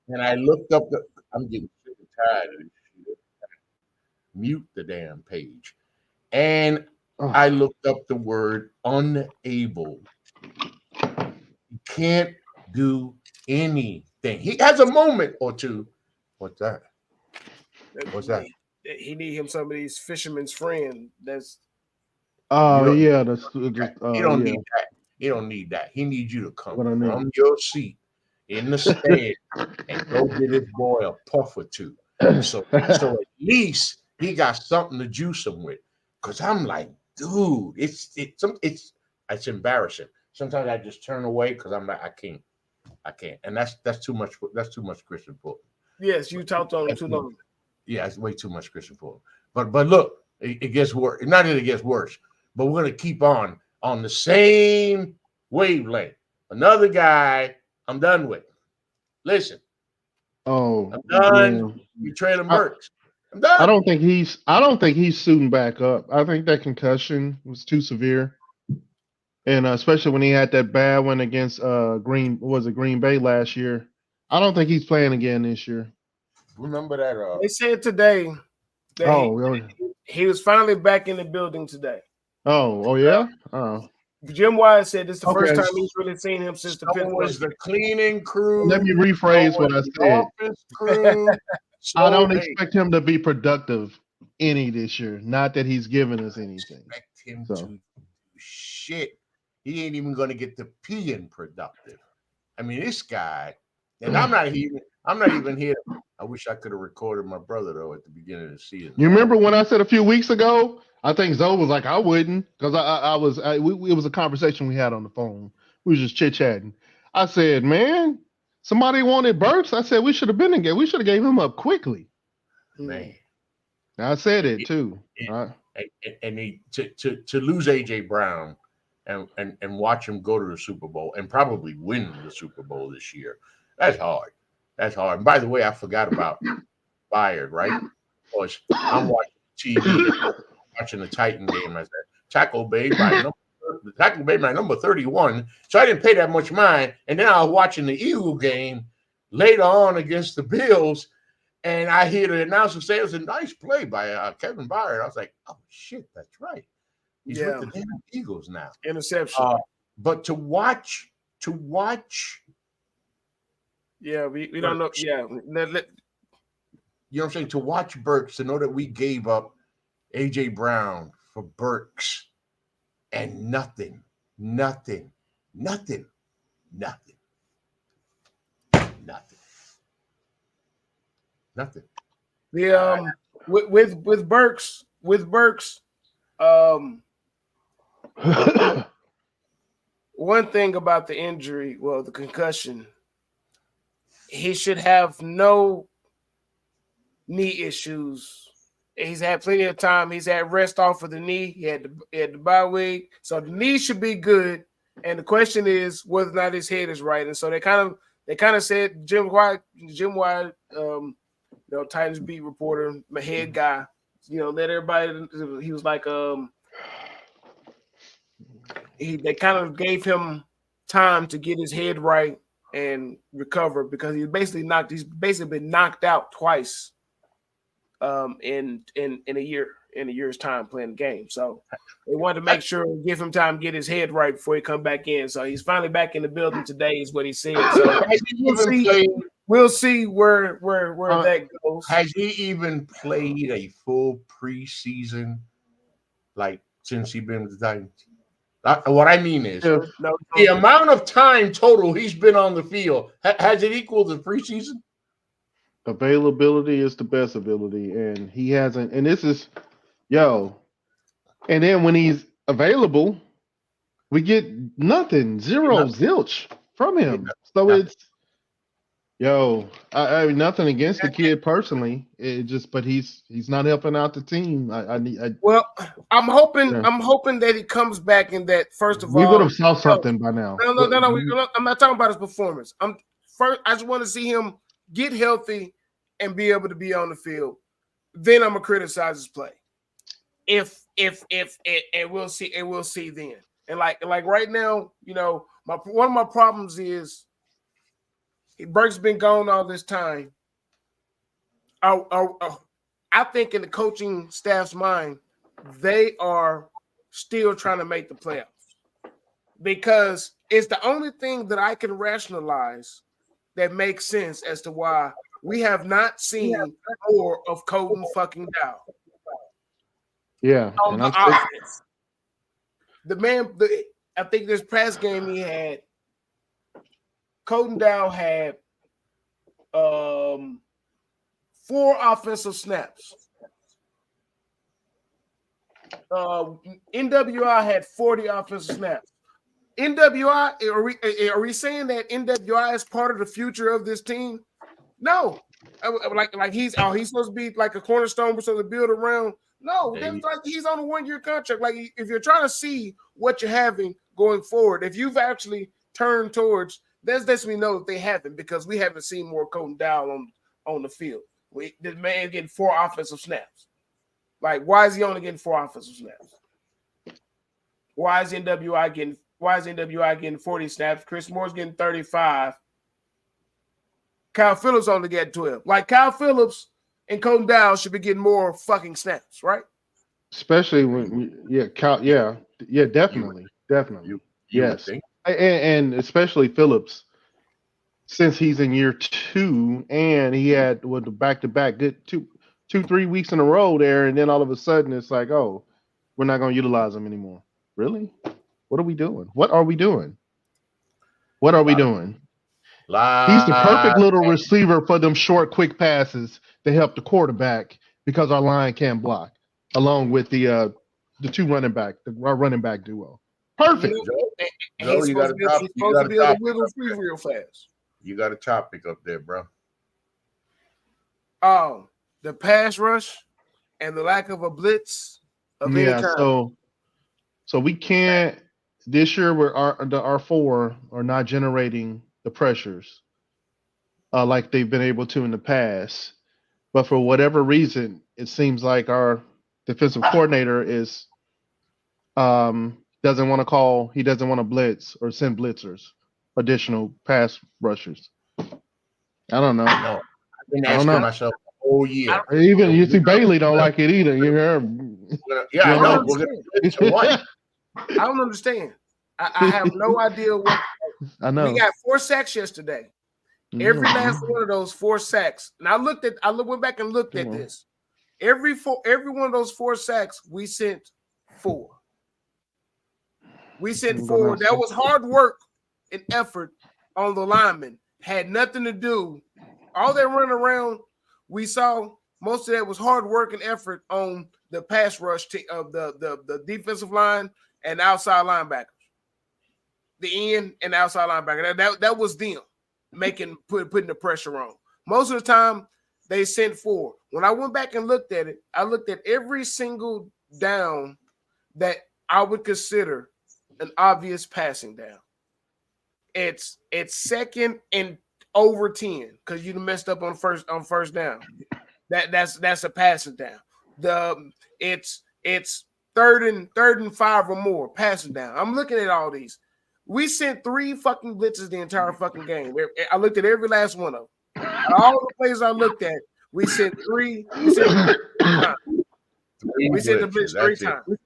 And I looked up I'm getting sick and tired of this shit. Mute the damn page. And I looked up the word unable. He can't do anything. He has a moment or two. What's that? He need him some of these fisherman's friend. That's he don't need that. He don't need that. He needs you to come from your seat in the stand and go get his boy a puff or two. So at least he got something to juice him with. Because I'm like, dude, it's embarrassing. Sometimes I just turn away because I'm like, I can't. And that's too much. That's too much Christian Fulton. Yes, you talked on him too long. Yeah, it's way too much Christian Fulton. But look, it gets worse. Not that it gets worse, but we're gonna keep on the same wavelength. Another guy I'm done with. Listen. I'm done. You Treylon Burks. I'm done. I don't think he's suiting back up. I think that concussion was too severe. And especially when he had that bad one against Green Bay last year. I don't think he's playing again this year. Remember that? They said today that he was finally back in the building today. Oh yeah? Oh. Jim Wise said this is the first time he's really seen him since the Pittsburgh. Was the cleaning crew. Let me rephrase what I said. Office crew. I don't expect him to be productive any this year. Not that he's given us anything. Expect him to do shit. He ain't even going to get the peeing productive. I mean, this guy, and I'm not even here. I wish I could have recorded my brother though at the beginning of the season. You remember when I said a few weeks ago? I think Zoe was like, I wouldn't, because it was a conversation we had on the phone. We was just chit chatting. I said, man, somebody wanted Burks. I said we should have been together. We should have gave him up quickly. Man, I said it too. And to lose AJ Brown and watch him go to the Super Bowl and probably win the Super Bowl this year. That's hard. That's hard. And by the way, I forgot about Bayard, right? Because I'm watching TV, watching the Titan game. I said, tackle Bay by number 31. So I didn't pay that much mind. And then I was watching the Eagle game later on against the Bills, and I hear the announcer say it was a nice play by Kevin Byard. I was like, oh shit, that's right. He's with the damn Eagles now. Interception. But to watch. Yeah, we don't know. Yeah. You know what I'm saying? To watch Burks, to know that we gave up AJ Brown for Burks and nothing. The with Burks, with Burks, one thing about the injury, well, the concussion, he should have no knee issues. He's had plenty of time. He's had rest off of the knee. He had the bye week, so the knee should be good. And the question is whether or not his head is right. And so they kind of said Jim White, Titans beat reporter, my head guy, let everybody. He was like, they kind of gave him time to get his head right and recover because he's basically been knocked out twice in a year's time playing the game. So they wanted to make sure and give him time to get his head right before he come back in. So he's finally back in the building today is what he said. So we'll see where that goes. Has he even played a full preseason since he's been with the Titans? What I mean is the amount of time total he's been on the field, has it equaled the preseason? Availability is the best ability, and he hasn't. And this is, and then when he's available, we get nothing, zilch from him. So it's, I mean, nothing against the kid personally. But he's not helping out the team. Well, I'm hoping that he comes back in that. First of all, we would have saw something by now. No. I'm not talking about his performance. I just want to see him get healthy and be able to be on the field. Then I'm gonna criticize his play. If we'll see then. And like right now, one of my problems is Burks been gone all this time. I think in the coaching staff's mind, they are still trying to make the playoffs because it's the only thing that I can rationalize that makes sense as to why we have not seen more of Colton fucking Dowell. Yeah. On the offense. The man, I think this past game he had, Colton Dowell had 4 offensive snaps. NWI had 40 offensive snaps. NWI, are we saying that NWI is part of the future of this team? No. Like he's supposed to be like a cornerstone, we're supposed to build around. No, he's on a 1-year contract. Like if you're trying to see what you're having going forward, if you've actually turned towards, that lets me know that they haven't because we haven't seen more Colton Dowell on the field. This man getting 4 offensive snaps. Like, why is he only getting 4 offensive snaps? Why is NWI getting 40 snaps? Chris Moore's getting 35. Kyle Phillips only getting 12. Like Kyle Phillips and Colton Dowell should be getting more fucking snaps, right? Especially when, definitely. Yes. And especially Phillips, since he's in year 2 and he had the back-to-back good 2-3 weeks in a row there, and then all of a sudden it's like, oh, we're not going to utilize him anymore. Really? What are we doing? He's the perfect little receiver for them short, quick passes to help the quarterback because our line can't block, along with the 2 running back duo. Perfect. Joe, you got to be able to wiggle free real fast. You got a topic up there, bro. Oh, the pass rush and the lack of a blitz of any kind. So we can't this year. Our 4 are not generating the pressures like they've been able to in the past. But for whatever reason, it seems like our defensive coordinator is doesn't want to call. He doesn't want to blitz or send blitzers, additional pass rushers. I don't know. I've been asking myself the whole year. Even you see Bailey don't like it either. You hear? Yeah, I know. We're gonna blitz one. I don't understand. I have no idea what. I know. We got 4 sacks yesterday. Every last one of those 4 sacks. And I went back and looked at this. Every one of those 4 sacks, we sent 4. We sent 4. That was hard work and effort on the linemen. Had nothing to do. All that running around, we saw Most of that was hard work and effort on the pass rush of the defensive line and outside linebackers. The end and outside linebacker. That was them putting the pressure on. Most of the time, they sent 4. When I went back and looked at it, I looked at every single down that I would consider an obvious passing down. It's second and over 10 because you messed up on first down. That's a passing down. It's third and 5 or more passing down. I'm looking at all these. We sent 3 fucking blitzes the entire fucking game. I looked at every last one of them. All the plays I looked at, we sent 3. We sent the blitz 3 times.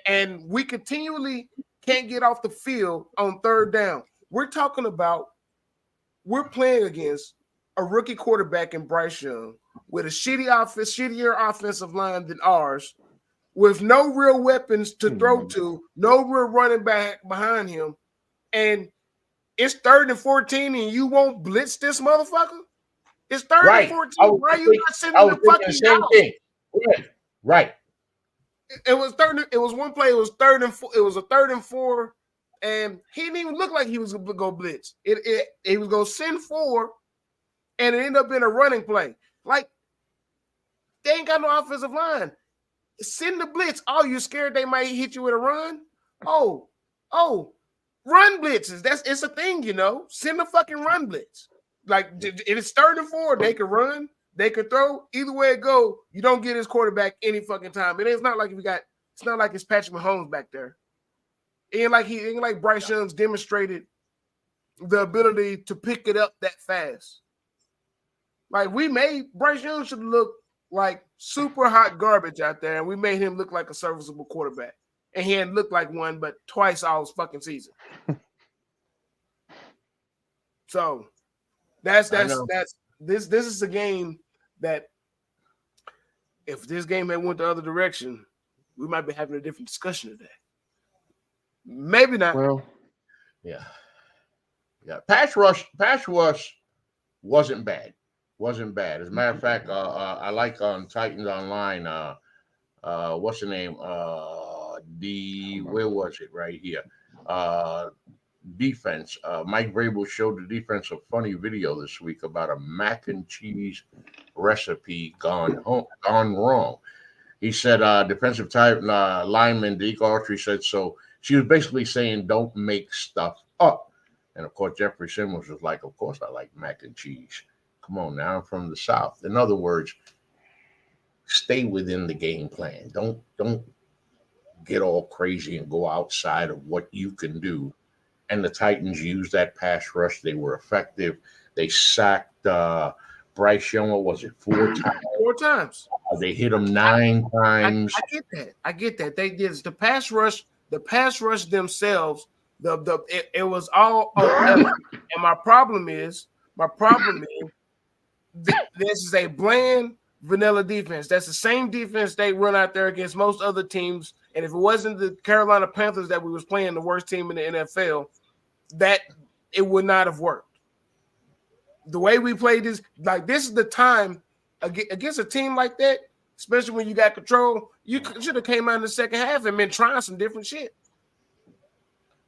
And we continually can't get off the field on third down. We're talking about we're playing against a rookie quarterback in Bryce Young with a shittier offensive line than ours, with no real weapons to throw to, no real running back behind him, and it's 3rd and 14, and you won't blitz this motherfucker? It's 3rd and 14. Why are you not sending the fucking same thing? Right. It was one play. It was 3rd and 4. It was a 3rd and 4, and he didn't even look like he was gonna go blitz. He was gonna send 4, and it ended up being a running play. Like, they ain't got no offensive line. Send the blitz. Oh, you scared they might hit you with a run? Oh, run blitzes. It's a thing, you know. Send the fucking run blitz. Like, if it's 3rd and 4, they can run, they can throw. Either way it go, you don't get his quarterback any fucking time. It's not like it's not like it's Patrick Mahomes back there. It ain't like Bryce Young's demonstrated the ability to pick it up that fast. Like, Bryce Young should look like super hot garbage out there, and we made him look like a serviceable quarterback. And he hadn't looked like one, but twice all fucking season. So this is a game that if this game had went the other direction, we might be having a different discussion today. Maybe not. Well, yeah. Pass rush wasn't bad. Wasn't bad. As a matter of fact, I like on Titans Online. What's the name? Where was it? Right here. Defense. Mike Vrabel showed the defense a funny video this week about a mac and cheese recipe gone wrong. He said defensive type lineman Deke Autry said so. She was basically saying don't make stuff up. And of course, Jeffrey Simmons was like, of course I like mac and cheese. Come on now, I'm from the South. In other words, stay within the game plan. Don't get all crazy and go outside of what you can do. And the Titans used that pass rush. They were effective. They sacked Bryce Young. What was it? 4 times? 4 times. They hit him 9 times. I get that. They did the pass rush. The pass rush themselves. It was all. And my problem is. This is a bland, vanilla defense. That's the same defense they run out there against most other teams. And if it wasn't the Carolina Panthers that we was playing, the worst team in the NFL, that it would not have worked. The way we played this is the time against a team like that, especially when you got control, you should have came out in the second half and been trying some different shit.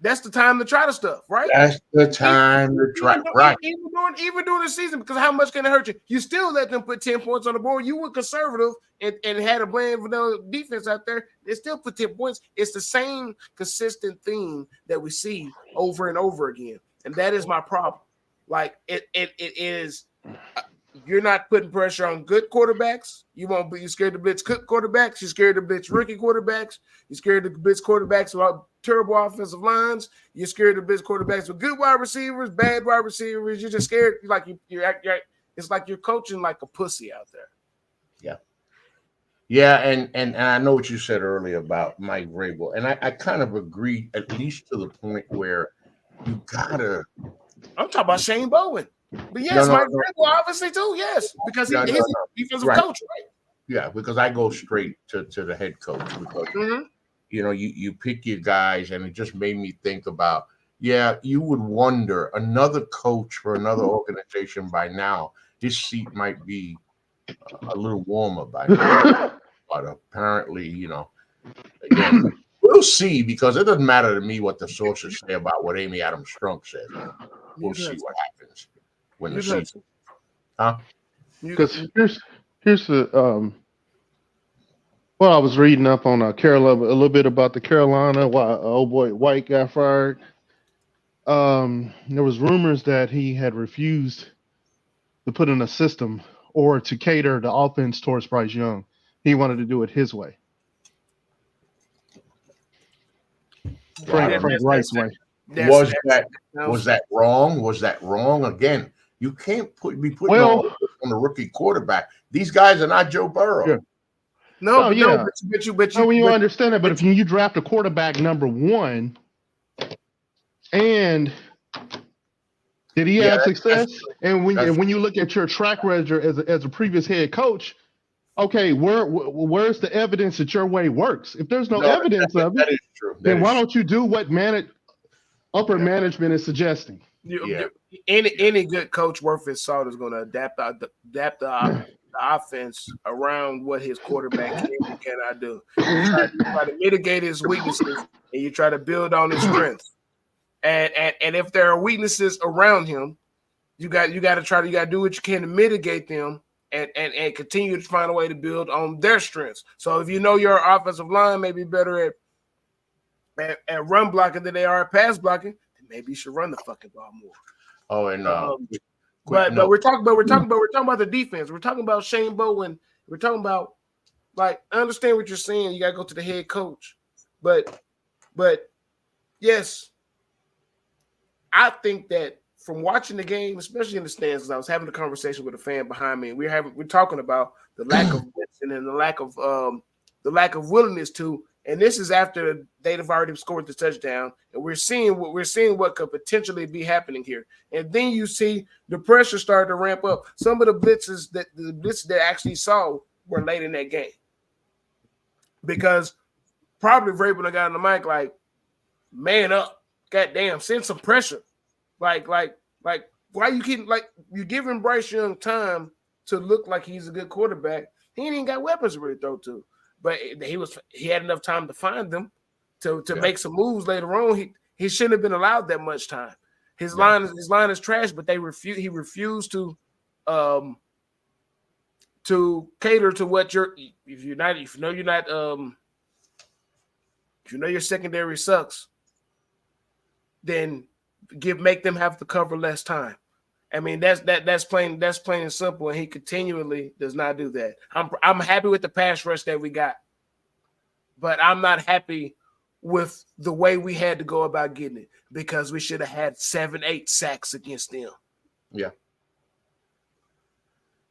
That's the time to try the stuff, right? That's the time to try, right? Even during the season, because how much can it hurt you? You still let them put 10 points on the board. You were conservative and had a bland vanilla defense out there. They still put 10 points. It's the same consistent theme that we see over and over again, and that is my problem. Like it is. You're not putting pressure on good quarterbacks. You're scared to blitz good quarterbacks. You're scared to blitz rookie quarterbacks. You're scared to blitz quarterbacks with terrible offensive lines. You're scared to blitz quarterbacks with good wide receivers, bad wide receivers. You're just scared. It's like you're coaching like a pussy out there. Yeah, and I know what you said earlier about Mike Vrabel, and I kind of agree, at least to the point where you gotta. I'm talking about Shane Bowen. But yes, Mike Vrabel obviously too. Yes, because he's a defensive coach, right? Yeah, because I go straight to the head coach because you pick your guys, and it just made me think about you would wonder another coach for another organization by now, his seat might be a little warmer by now. But apparently, again, we'll see, because it doesn't matter to me what the sources say about what Amy Adams Strunk says. We'll see what happens when the season. Huh? Because here's the well, I was reading up on Carolina, a little bit about the Carolina. Why old boy White got fired. There was rumors that he had refused to put in a system or to cater the offense towards Bryce Young. He wanted to do it his way. Frank Wright's way. Was that wrong? Was that wrong? Again, you can't be putting on the rookie quarterback. These guys are not Joe Burrow. Yeah. No, when you understand that, but if you draft a quarterback number 1, and did he have success? And when you look at your track record as a previous head coach, okay, where's the evidence that your way works? If there's no evidence of it, that is true. Then why don't you do what upper management is suggesting? Any good coach worth his salt is going to adapt the offense around what his quarterback can and cannot do. You try to mitigate his weaknesses, and you try to build on his strengths. And if there are weaknesses around him, you got to do what you can to mitigate them and continue to find a way to build on their strengths. So if you know your offensive line may be better at run blocking than they are at pass blocking, then maybe you should run the fucking ball more. Oh, and but we're talking about the defense. We're talking about Shane Bowen. We're talking about, like, I understand what you're saying. You got to go to the head coach, but yes, I think that from watching the game, especially in the stands, because I was having a conversation with a fan behind me, and we're talking about the lack of blitzing and the lack of willingness to. And this is after they'd have already scored the touchdown, and we're seeing what could potentially be happening here. And then you see the pressure start to ramp up. Some of the blitzes that actually saw were late in that game, because probably Vrabel got on the mic like, "Man up, goddamn, send some pressure." Like why you keep you giving Bryce Young time to look like he's a good quarterback? He ain't even got weapons to really throw to. But he had enough time to find them to make some moves later on. He shouldn't have been allowed that much time. His line is trash, but he refused to cater to what if you know your secondary sucks, then make them have to cover less time. I mean, that's plain and simple, and he continually does not do that. I'm happy with the pass rush that we got, but I'm not happy with the way we had to go about getting it, because we should have had 7-8 sacks against them. Yeah,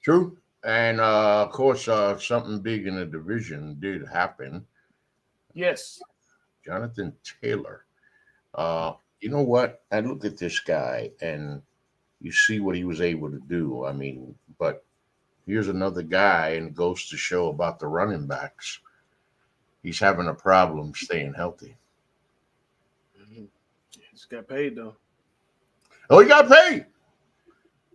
true. And of course, something big in the division did happen. Yes, Jonathan Taylor. You know what? I look at this guy and you see what he was able to do. I mean, but here's another guy, and it goes to show about the running backs. He's having a problem staying healthy. Mm-hmm. He's got paid, though. Oh, he got paid.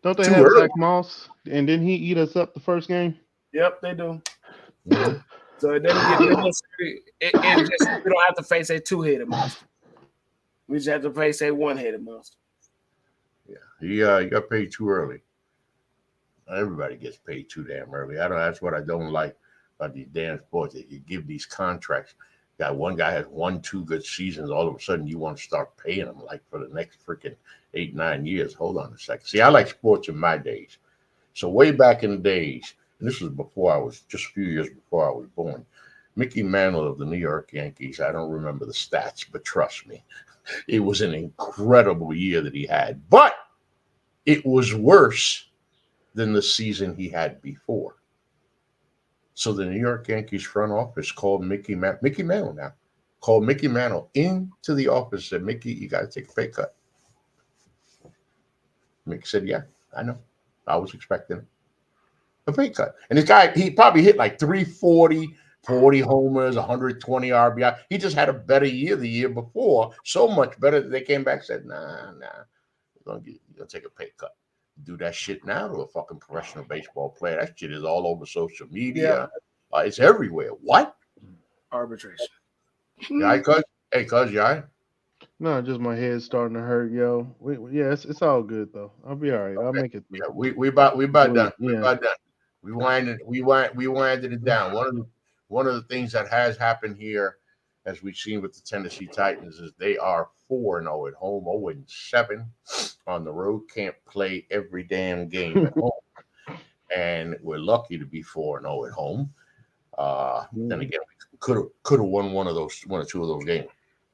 Don't they have Zach Moss? And didn't he eat us up the first game? Yep, they do. Mm-hmm. So it doesn't get necessary. We don't have to face a two-headed monster. We just have to face a one-headed monster. Yeah, he got paid too early. Everybody gets paid too damn early. That's what I don't like about these damn sports. That you give these contracts. One guy has 1-2 good seasons. All of a sudden, you want to start paying him like for the next freaking 8-9 years. Hold on a second. See, I like sports in my days. So way back in the days, and this was just a few years before I was born, Mickey Mantle of the New York Yankees. I don't remember the stats, but trust me, it was an incredible year that he had. But it was worse than the season he had before. So the New York Yankees front office called Mickey Mantle now, called Mickey Mantle into the office and said, "Mickey, you got to take a pay cut." Mickey said, "Yeah, I know. I was expecting a pay cut." And this guy, he probably hit like 340, 40 homers, 120 RBI. He just had a better year the year before, so much better that they came back and said, nah, you're going to take a pay cut. do that shit now to a fucking professional baseball player. That shit is all over social media. Yeah. It's everywhere. What? Arbitration. Yeah, cuz. Hey, cuz, yeah. No, just my head's starting to hurt, yo. Yeah, it's all good though. I'll be all right. Okay. I'll make it through. Yeah, we about done. Yeah. We about done. We winded it down. One of the things that has happened here, as we've seen with the Tennessee Titans, is they are 4-0 at home, 0-7 on the road. Can't play every damn game at home, and we're lucky to be 4-0 at home. Then again, we could have won one or two of those games.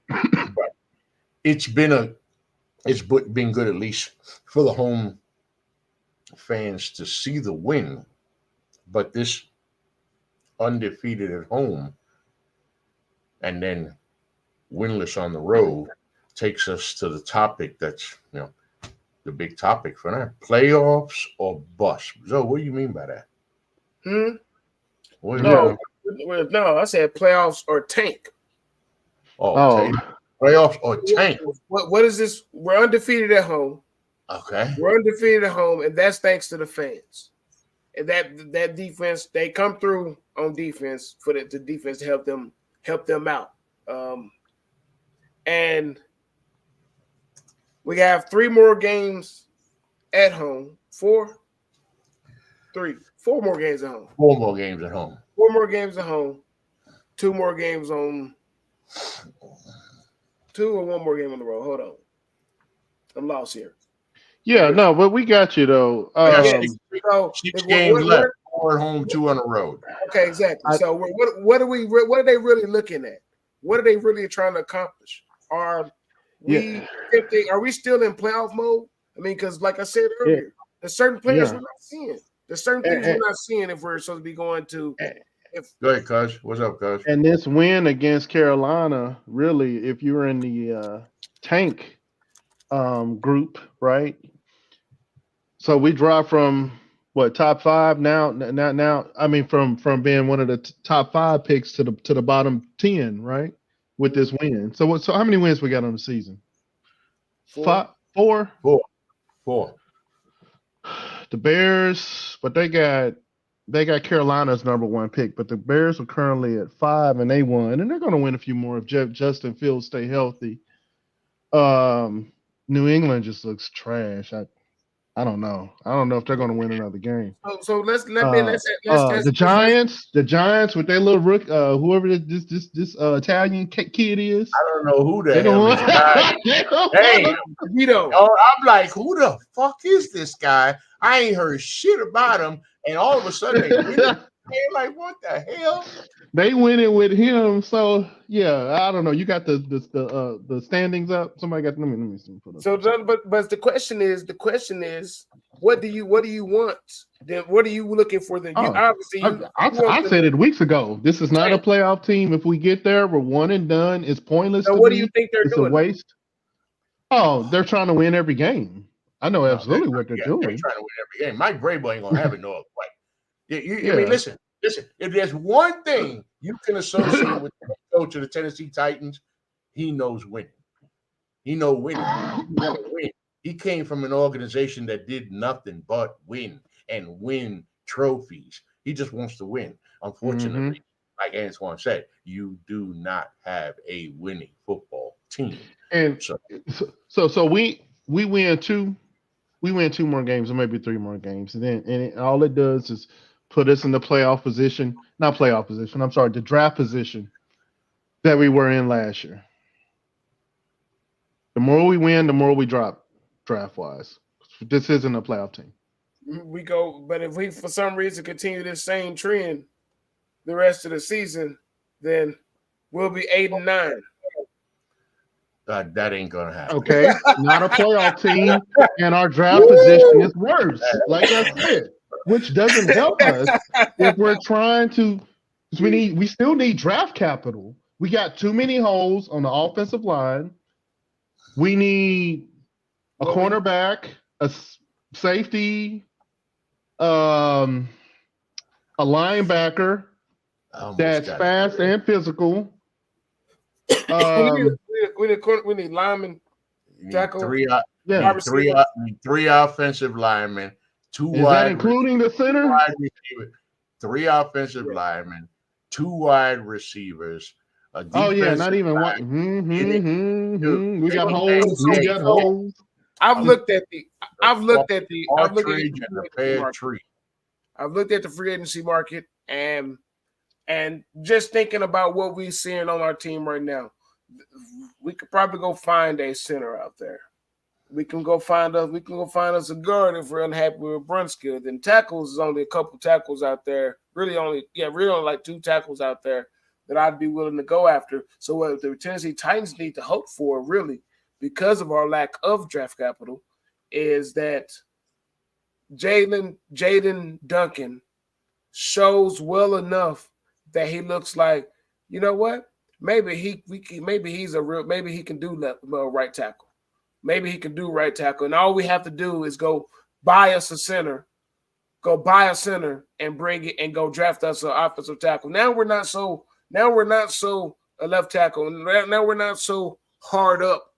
But it's been good at least for the home fans to see the win. But this undefeated at home and then winless on the road takes us to the topic that's, the big topic for now. Playoffs or bust. So what do you mean by that? No, I said playoffs or tank. Tank. Playoffs or tank. What is this? We're undefeated at home. Okay. We're undefeated at home, and that's thanks to the fans. And that defense, they come through on defense for the defense to help them out. And we have 3 more games at home. 4 more games at home. 4 more games at home. 4 more games at home. 2 more games on 2 or 1 more game on the road. Hold on. I'm lost here. Yeah, no, but we got you though. 6 games left. 4 at home, 2 on the road. Okay, exactly. So what are they really looking at? What are they really trying to accomplish? Are we still in playoff mode? I mean, because like I said earlier, there's certain players we're not seeing. There's certain things we're not seeing if we're supposed to be going to. Go ahead, Cuz. What's up, Cuz? And this win against Carolina, really, if you're in the tank group, right? So we dropped from top 5 now. I mean, from being one of the top 5 picks to the bottom 10, right? With this win. So how many wins we got on the season? 4. The Bears, but they got Carolina's number 1 pick, but the Bears are currently at 5 and they won, and they're going to win a few more if Justin Fields stay healthy. New England just looks trash. I don't know. I don't know if they're going to win another game. So let's the Giants with their little rook, whoever this Italian kid is. I don't know who the hell this guy is. Hey, I'm like, who the fuck is this guy? I ain't heard shit about him, and all of a sudden they win it. Like, what the hell? They win it with him, so yeah. I don't know. You got the standings up. Somebody got. Let me see. So, but the question is, what do you want? Then what are you looking for? Then I said it weeks ago. This is not a playoff team. If we get there, we're one and done. It's pointless. So what do you think they're doing? It's a waste. Oh, they're trying to win every game. I know absolutely what they're doing. They're trying to win every game. Mike Vrabel ain't gonna have it no other way. I mean, listen. If there's one thing you can associate with the coach of the Tennessee Titans, he knows winning. He knows winning. He want to win. He came from an organization that did nothing but win and win trophies. He just wants to win. Unfortunately, like Antoine said, you do not have a winning football team. And so we win 2. We win 2 more games or maybe 3 more games, and all it does is put us in the playoff position, not playoff position. I'm sorry, the draft position that we were in last year. The more we win, the more we drop draft wise. This isn't a playoff team. But if we for some reason continue this same trend the rest of the season, then we'll be 8 and 9. That ain't gonna happen. Okay, not a playoff team, and our draft position is worse. Like I said. Which doesn't help us if we're trying to. We still need draft capital. We got too many holes on the offensive line. We need a cornerback, a safety, a linebacker that's fast and physical. We need lineman, tackle. Yeah. Three offensive linemen, two Is wide that including the center? receivers, three offensive linemen, two wide receivers. Oh yeah, not even one. We got holes. We got holes. I've looked at the free agency market and just thinking about what we're seeing on our team right now, we could probably go find a center out there. We can go find us a guard if we're unhappy with Brunskill. Then tackles is only a couple tackles out there. Really only like two tackles out there that I'd be willing to go after. So what the Tennessee Titans need to hope for, really, because of our lack of draft capital, is that Jaden Duncan shows well enough that he looks like, you know what? Maybe he can do right tackle. Maybe he can do right tackle. And all we have to do is go buy us a center. Go buy a center and bring it and go draft us an offensive tackle. Now we're not so a left tackle. Now we're not so hard up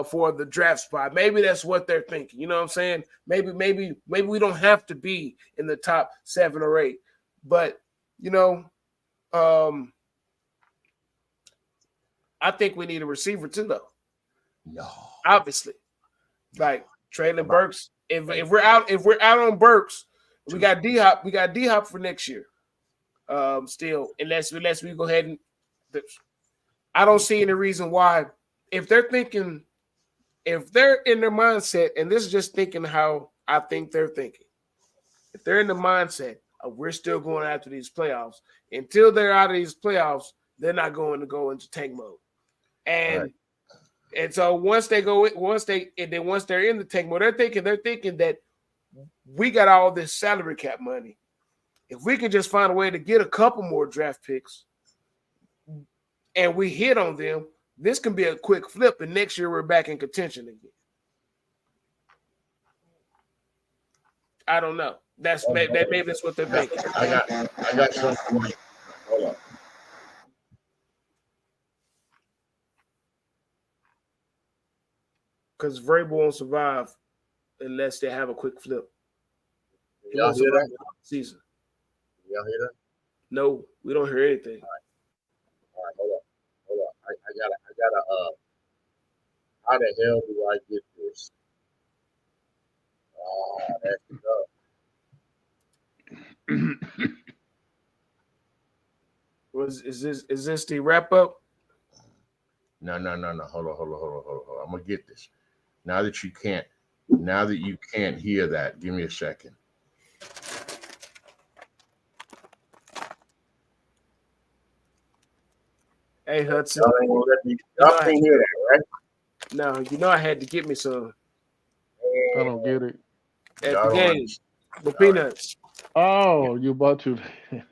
for the draft spot. Maybe that's what they're thinking. You know what I'm saying? Maybe we don't have to be in the top 7 or 8. But I think we need a receiver too, though. No, obviously, like Treylon Burks. If we're out on Burks, we got D-Hop. We got D-Hop for next year. Still, unless we go ahead and, I don't see any reason why. If they're in their mindset, and this is just thinking how I think they're thinking. If they're in the mindset of we're still going after these playoffs, until they're out of these playoffs, they're not going to go into tank mode. And so once they're in the tank mode, they're thinking that we got all this salary cap money. If we can just find a way to get a couple more draft picks and we hit on them, this can be a quick flip, and next year we're back in contention again. I don't know. Maybe that's what they're thinking. I got something. Hold on. Because Vrabel won't survive unless they have a quick flip. Y'all hear that? Season. Y'all hear that? No, we don't hear anything. All right, hold on. I gotta. How the hell do I get this? There you go. Is this the wrap up? No. Hold on. I'm gonna get this. Now that you can't hear that, give me a second. Hey Hudson. Y'all can't hear that, right? No, I had to get me some. I don't get it. At the game, the peanuts. Oh, you about to?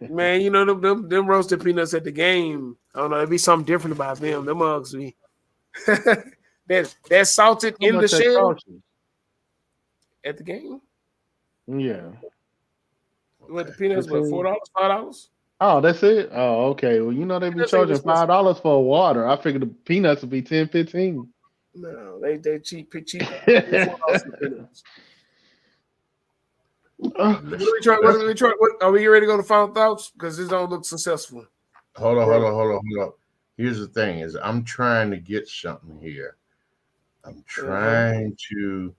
Man, them roasted peanuts at the game. I don't know. It'd be something different about them. Them mugs be. They're salted in the shell. At the game. Yeah. What the peanuts? What, $4, $5? Oh, that's it. Oh, okay. Well, they be charging $5 for water. I figured the peanuts would be $10, $15. No, they cheap. What are we ready to go to final thoughts? Because this don't look successful. Hold on. Here's the thing: is I'm trying to get something here. I'm trying to.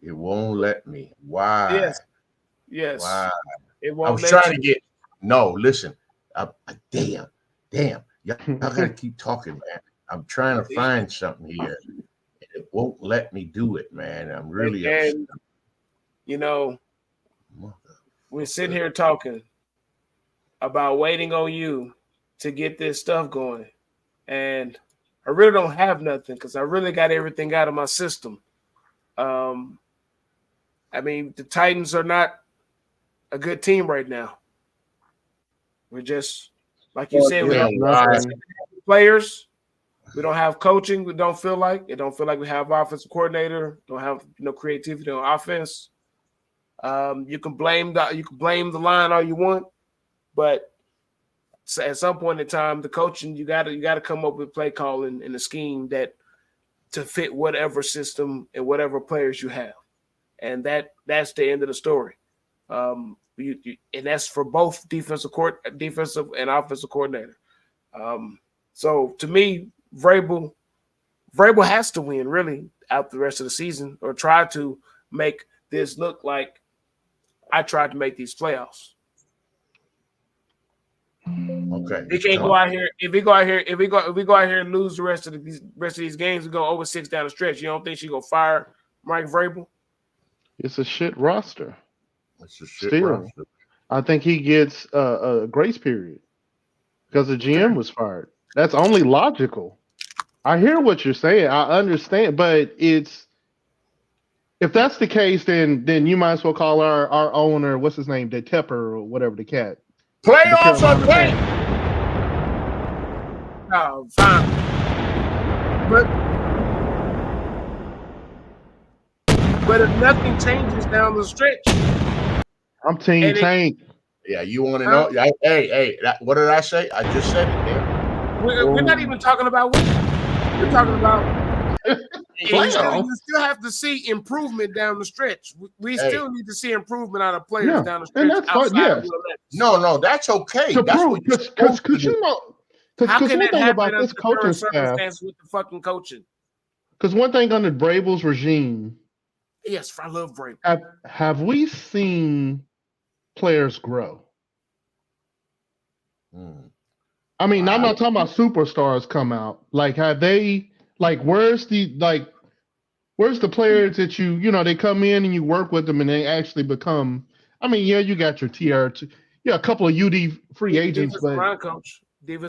It won't let me. Why? Yes. Why? It won't. I was trying to get. No, listen. Damn. Y'all gotta keep talking, man. I'm trying to find something here. It won't let me do it, man. I'm really upset. We're sitting here talking about waiting on you to get this stuff going. And I really don't have nothing because I really got everything out of my system. The Titans are not a good team right now. We're just, like you said, we don't have players. We don't have coaching. It don't feel like we have offensive coordinator. Don't have creativity on offense. You can blame the line all you want, but at some point in time, the coaching you got to come up with play calling and a scheme that to fit whatever system and whatever players you have. And that's the end of the story. And that's for both defensive and offensive coordinator. So to me, Vrabel has to win really out the rest of the season, or try to make this look like I tried to make these playoffs. Okay. He can't go out here. If we go out here and lose the rest of these games and go over 6 down the stretch, you don't think she gonna fire Mike Vrabel? It's a shit roster. It's a shit roster. I think he gets a grace period because the GM was fired. That's only logical. I hear what you're saying. I understand, but if that's the case, then you might as well call our owner, what's his name, the Tepper or whatever, the cat. Playoffs are great. Oh, fine. But if nothing changes down the stretch, I'm Team Tank. Yeah, you want to know? Hey, what did I say? I just said it there. We're not even talking about winning. We're talking about you still have to see improvement down the stretch. We still need to see improvement out of players down the stretch. And that's fine. Yes. No, that's okay. That's what because you know. How can one that thing happen about this coaching staff with the fucking coaching? Because one thing under Vrabel's regime, yes, I love Vrabel. Have we seen players grow? I mean, I'm not talking about superstars come out. Like, have they? Like, where's the players that they come in and you work with them and they actually become? I mean, yeah, you got your TR2, a couple of UD free agents, but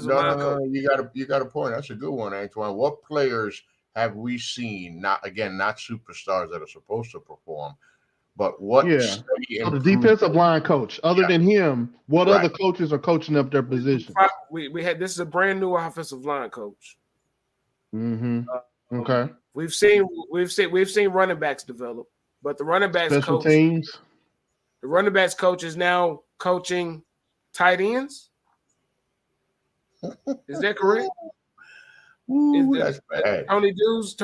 no, you got a point. That's a good one, Antoine. What players have we seen? Not superstars that are supposed to perform, but what? So the defensive line coach. Other than him, what other coaches are coaching up their position? We had this is a brand new offensive line coach. Mm-hmm. Okay. We've seen running backs develop, but the running backs special teams. The running backs coach is now coaching tight ends. Is that correct? That's bad. Tony Dews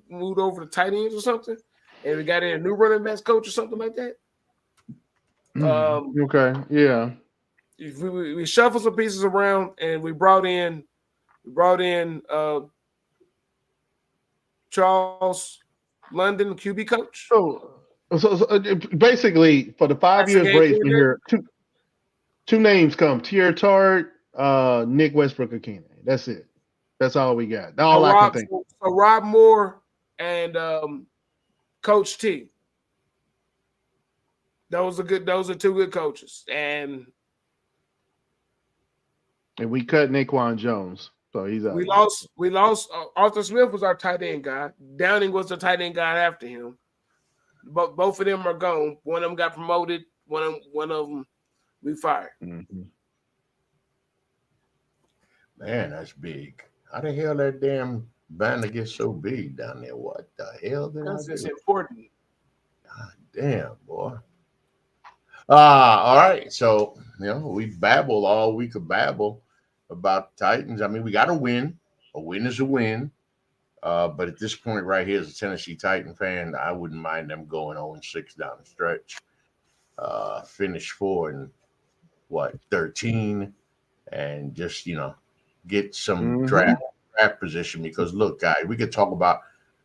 moved over to tight ends or something, and we got in a new running backs coach or something like that. Okay, yeah. We shuffled some pieces around, and we brought in Charles London, QB coach. So basically, for the 5 years grace here, two names come: Tier Tart, Nick Westbrook-Akine. That's it. That's all we got. All I can think. So Rob Moore and Coach T. Those are two good coaches, and we cut Naquan Jones, so he's out. We lost. Arthur Smith was our tight end guy. Downing was the tight end guy after him. But both of them are gone. One of them got promoted. One of them we fired. Mm-hmm. Man, that's big. How the hell that damn banner get so big down there? What the hell? Because it's important. God damn, boy. All right. So, we babble all we could babble about Titans. I mean, we got to win. A win is a win. But at this point right here, as a Tennessee Titan fan, I wouldn't mind them going 0-6 down the stretch. Finish 4-13, and just, get some draft position. Because, look, guys, we could talk about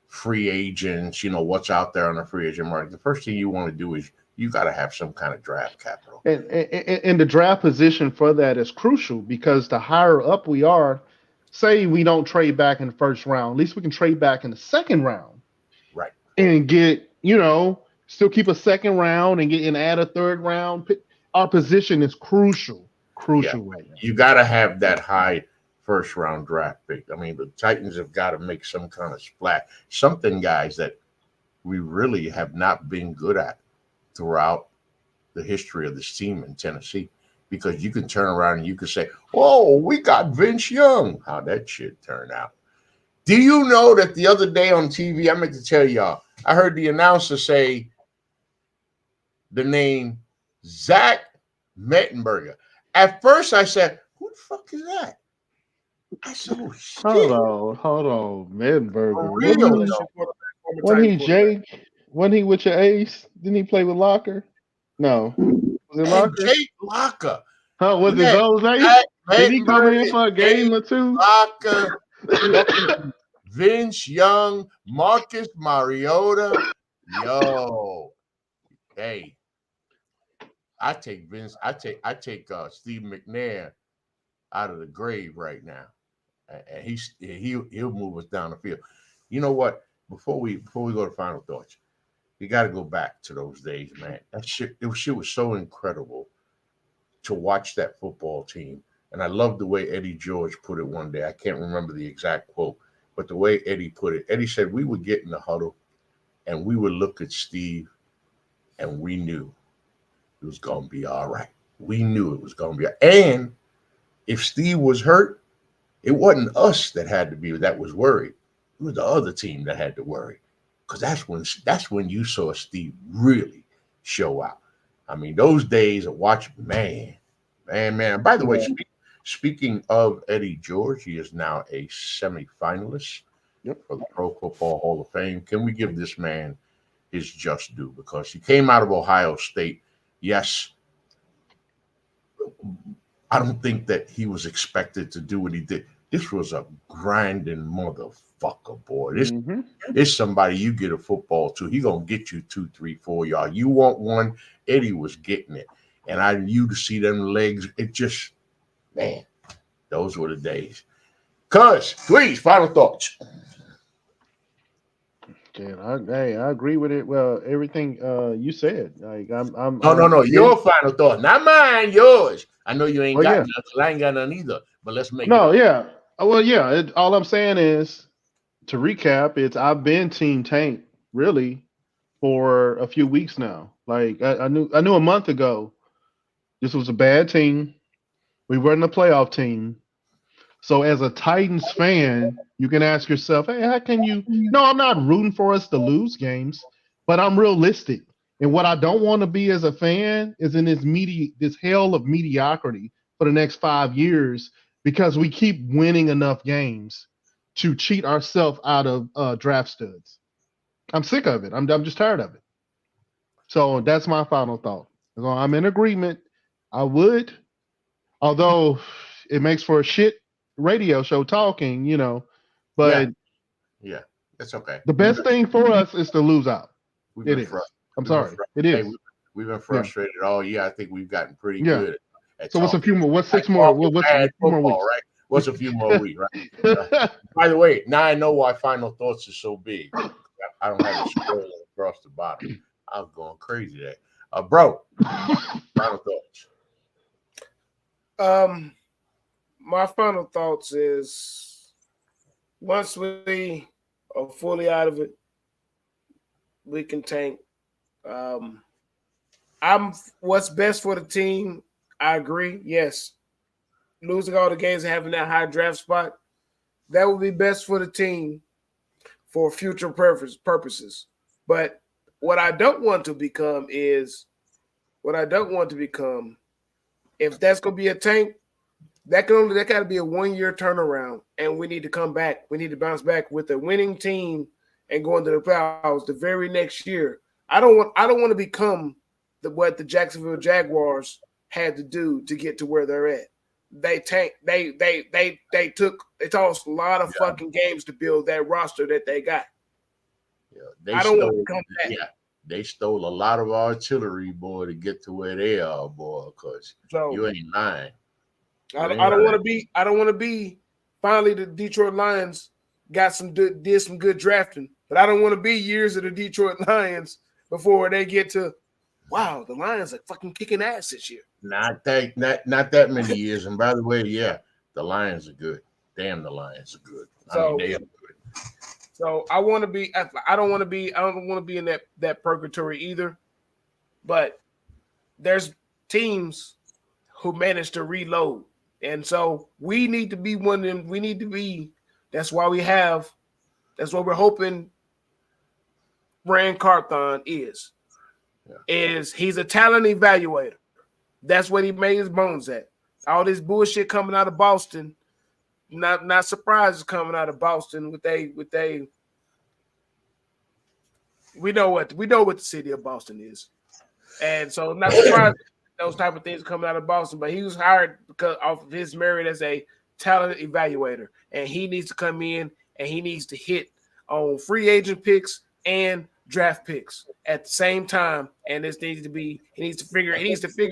free agents, what's out there on the free agent market. The first thing you want to do is you got to have some kind of draft capital. And the draft position for that is crucial, because the higher up we are, say we don't trade back in the first round, at least we can trade back in the second round. Right. And get, still keep a second round and add a third round. Our position is crucial right now. You got to have that high first round draft pick. I mean, the Titans have got to make some kind of splash. Something, guys, that we really have not been good at throughout the history of this team in Tennessee. Because you can turn around and you can say, "Oh, we got Vince Young." How'd that shit turn out? Do you know that the other day on TV, I meant to tell y'all, I heard the announcer say the name Zach Mettenberger. At first, I said, "Who the fuck is that?" I said, oh, shit. Hold on, Mettenberger. For real, though. Wasn't he Jake? Wasn't he with your ace? Didn't he play with Locker? No. Was it Hey, Locker? Jake Locker. Huh, was it Yeah, those ace? Did he come in for a game or two? Locker, Vince Young, Marcus Mariota. Yo. Hey. I take Steve McNair out of the grave right now. And he'll move us down the field. You know what? Before we go to final thoughts, you got to go back to those days, man. That shit was so incredible to watch that football team. And I love the way Eddie George put it one day. I can't remember the exact quote, but the way Eddie put it, Eddie said we would get in the huddle and we would look at Steve and we knew it was going to be all right. We knew it was going to be. And if Steve was hurt, it wasn't us that was worried. It was the other team that had to worry, because that's when you saw Steve really show out. I mean, those days of watching, man. By the way, speaking of Eddie George, he is now a semifinalist for the Pro Football Hall of Fame. Can we give this man his just due? Because he came out of Ohio State. Yes, I don't think that he was expected to do what he did. This was a grinding motherfucker, boy. This is somebody you get a football to. He gonna get you 2, 3, 4 yards. You want one? Eddie was getting it, and you to see them legs. It just, man, those were the days. Cuz, please, final thoughts. Yeah, I agree with it. Well, everything you said. Like I'm. No. Your final thought, not mine. Yours. I know you ain't got nothing. I ain't got none either. But let's make it up. Yeah. Well, yeah. All I'm saying is, to recap, I've been Team Tank really for a few weeks now. Like I knew a month ago this was a bad team. We weren't a playoff team. So as a Titans fan, you can ask yourself, hey, how can you? No, I'm not rooting for us to lose games, but I'm realistic. And what I don't want to be as a fan is in this hell of mediocrity for the next 5 years, because we keep winning enough games to cheat ourselves out of draft studs. I'm sick of it. I'm just tired of it. So that's my final thought. So I'm in agreement. I would, although it makes for a shit radio show talking, but yeah, that's okay. The best thing for us is to lose out. It is. I'm sorry. It is. Hey, we've been frustrated all year. I think we've gotten pretty good. So what's a few more? What's 6 more? What's a few more weeks? Right? What's a few more weeks? Right. By the way, now I know why final thoughts is so big. I don't have a scroll across the bottom. I was going crazy there. Bro, final thoughts. My final thoughts is, once we are fully out of it, we can tank. What's best for the team, I agree. Yes. Losing all the games and having that high draft spot, that would be best for the team for future purposes. But what I don't want to become, if that's going to be a tank, that got to be a 1-year turnaround, and we need to come back. We need to bounce back with a winning team and go into the playoffs the very next year. I don't want to become what the Jacksonville Jaguars had to do to get to where they're at. They tanked. They tossed a lot of fucking games to build that roster that they got. Yeah, I don't want to come back. Yeah, they stole a lot of artillery, boy, to get to where they are, boy. Because you ain't lying. I don't want to be. Finally, the Detroit Lions did some good drafting, but I don't want to be years of the Detroit Lions before they get to, wow, the Lions are fucking kicking ass this year. Not that many years. And by the way, yeah, the Lions are good. Damn, the Lions are good. They are good. So I want to be. I don't want to be in that purgatory either. But there's teams who manage to reload, and so we need to be one of them. We need to be. That's why That's what we're hoping. Rand Carthon is he's a talent evaluator. That's what he made his bones at. All this bullshit coming out of Boston, not surprises coming out of Boston with they. We know what the city of Boston is, and so not surprised those type of things coming out of Boston. But he was hired because of his merit as a talent evaluator, and he needs to come in and he needs to hit on free agent picks and draft picks at the same time. And this needs to be he needs to figure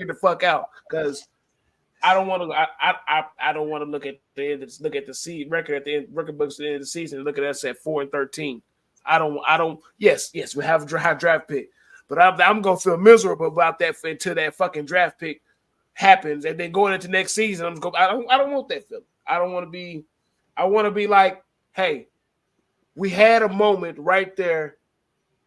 the fuck out because I don't want to look at the end. Look at the record at the end, record books at the end of the season. And look at us at 4-13. I don't. Yes, we have a high draft pick, but I'm gonna feel miserable about that until that fucking draft pick happens, and then going into next season, I don't want that feeling. I don't want to be. I want to be like, hey, we had a moment right there,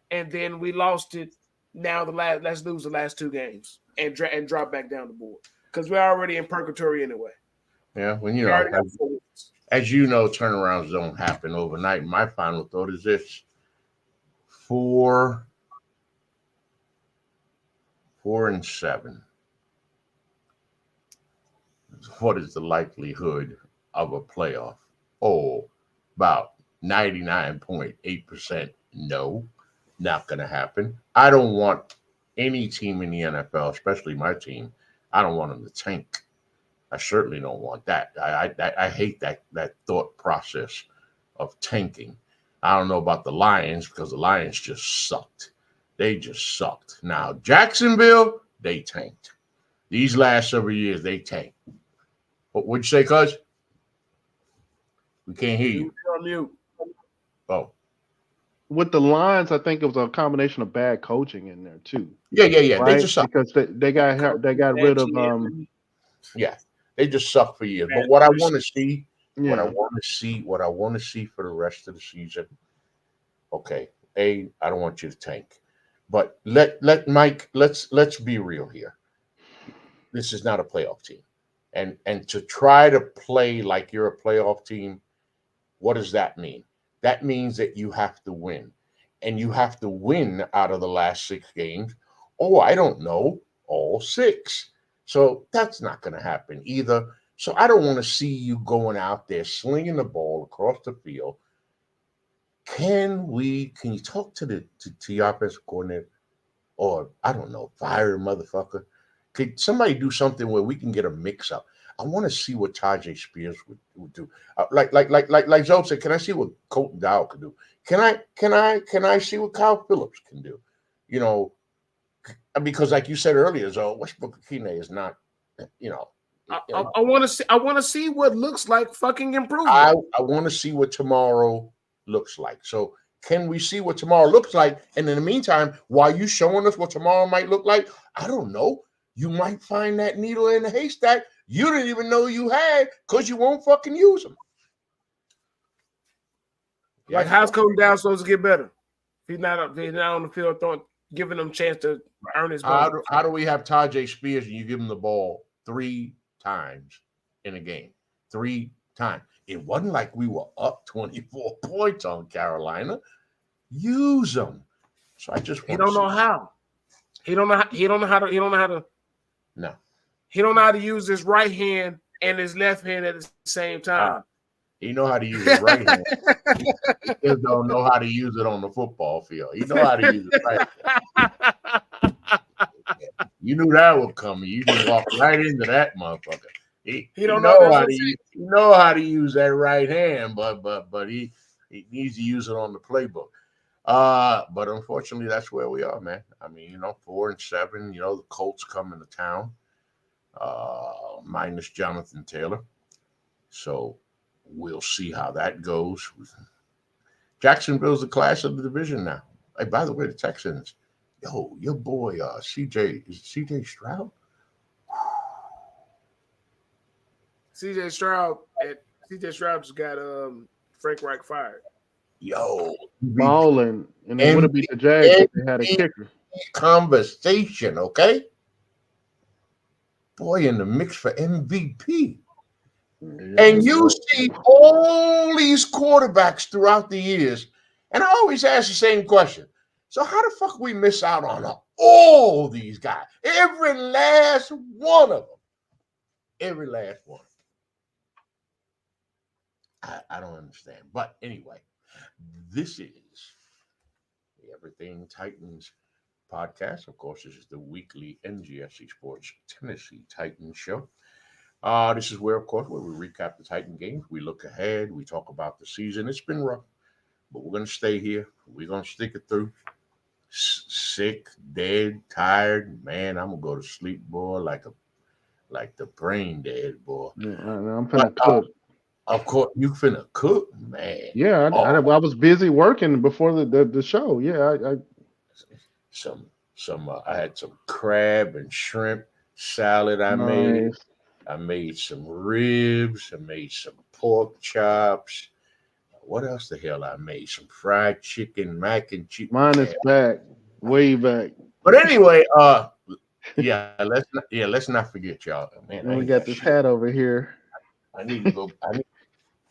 and then we lost it. Now let's lose the last two games and drop back down the board because we're already in purgatory anyway. Yeah, when you know, as you know, turnarounds don't happen overnight. My final thought is this: 4-7. What is the likelihood of a playoff? Oh, about 99.8%. No, not going to happen. I don't want any team in the NFL, especially my team. I don't want them to tank. I certainly don't want that. I hate that thought process of tanking. I don't know about the Lions because the Lions just sucked. They just sucked. Now, Jacksonville, they tanked. These last several years, they tanked. What'd you say, cuz? We can't hear you. You're on mute. Oh. With the Lions, I think it was a combination of bad coaching in there too. Yeah. Right? They just sucked. Because they got rid of Yeah, they just suck for years. But what I want to see, yeah. what I want to see for the rest of the season. Okay, I don't want you to tank, but let Mike. Let's be real here. This is not a playoff team, and to try to play like you're a playoff team, what does that mean? That means that you have to win, and you have to win out of the last 6 games. Oh, I don't know, all 6. So that's not going to happen either. So I don't want to see you going out there slinging the ball across the field. Can you talk to your offensive coordinator, or I don't know, fire a motherfucker? Could somebody do something where we can get a mix up? I want to see what Tajay Spears would do. Like Zoe said, can I see what Colton Dowell can do? Can I see what Kyle Phillips can do? You know, because like you said earlier, Zoe, Westbrook-Akine is not, I want to see what looks like fucking improvement. I want to see what tomorrow looks like. So can we see what tomorrow looks like? And in the meantime, while you showing us what tomorrow might look like, I don't know. You might find that needle in the haystack you didn't even know you had because you won't fucking use them. Like, how's Colton Dowell supposed to get better? He's not on the field giving them a chance to earn his bonus. How do we have Tajay Spears and you give him the ball 3 times in a game? 3 times. It wasn't like we were up 24 points on Carolina. Use them. So I just He don't know how. He don't know how to. No. He don't know how to use his right hand and his left hand at the same time. He know how to use his right hand. He just don't know how to use it on the football field. He know how to use it right. You knew that was coming. You just walked right into that motherfucker. He don't know how to use that right hand, but he needs to use it on the playbook. But unfortunately, that's where we are, man. I mean, 4-7. The Colts coming to town, minus Jonathan Taylor. So we'll see how that goes. Jacksonville's the class of the division now. Hey, by the way, the Texans, your boy CJ Stroud? CJ Stroud just got Frank Reich fired. Balling, and they would have beat the Jags if they had a kicker. Conversation, okay? Boy, in the mix for MVP. And you see all these quarterbacks throughout the years, and I always ask the same question. So how the fuck we miss out on all these guys? Every last one of them. Every last one. I don't understand. But anyway, this is the Everything Titans podcast. Of course, this is the weekly NGSC Sports Tennessee Titans show. This is where we recap the Titan games. We look ahead. We talk about the season. It's been rough, but we're going to stay here. We're going to stick it through. Sick, dead, tired. Man, I'm going to go to sleep, boy, like the brain dead, boy. Yeah, I'm finna cook. Of course, you finna cook, man. Yeah, I was busy working before the show. Yeah, I had some crab and shrimp salad I made. Nice. I made some ribs. I made some pork chops. What else the hell I made? Some fried chicken, mac and cheese. Mine is back, way back. But anyway, let's not forget y'all. Man, And we got this hat over here. I need to go.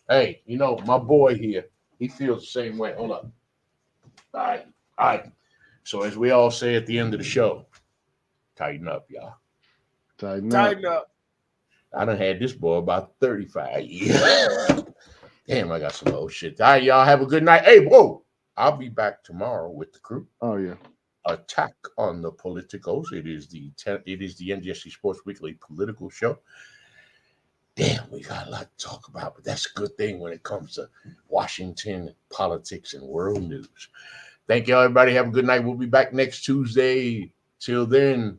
Hey, my boy here, he feels the same way. Hold up. All right. So as we all say at the end of the show, tighten up, y'all. Tighten up. I done had this boy about 35 years. Damn, I got some old shit. All right, y'all have a good night. Hey, whoa. I'll be back tomorrow with the crew. Oh, yeah. Attack on the Politicos. It is the NGSC Sports Weekly political show. Damn, we got a lot to talk about, but that's a good thing when it comes to Washington politics and world news. Thank you, everybody. Have a good night. We'll be back next Tuesday. Till then,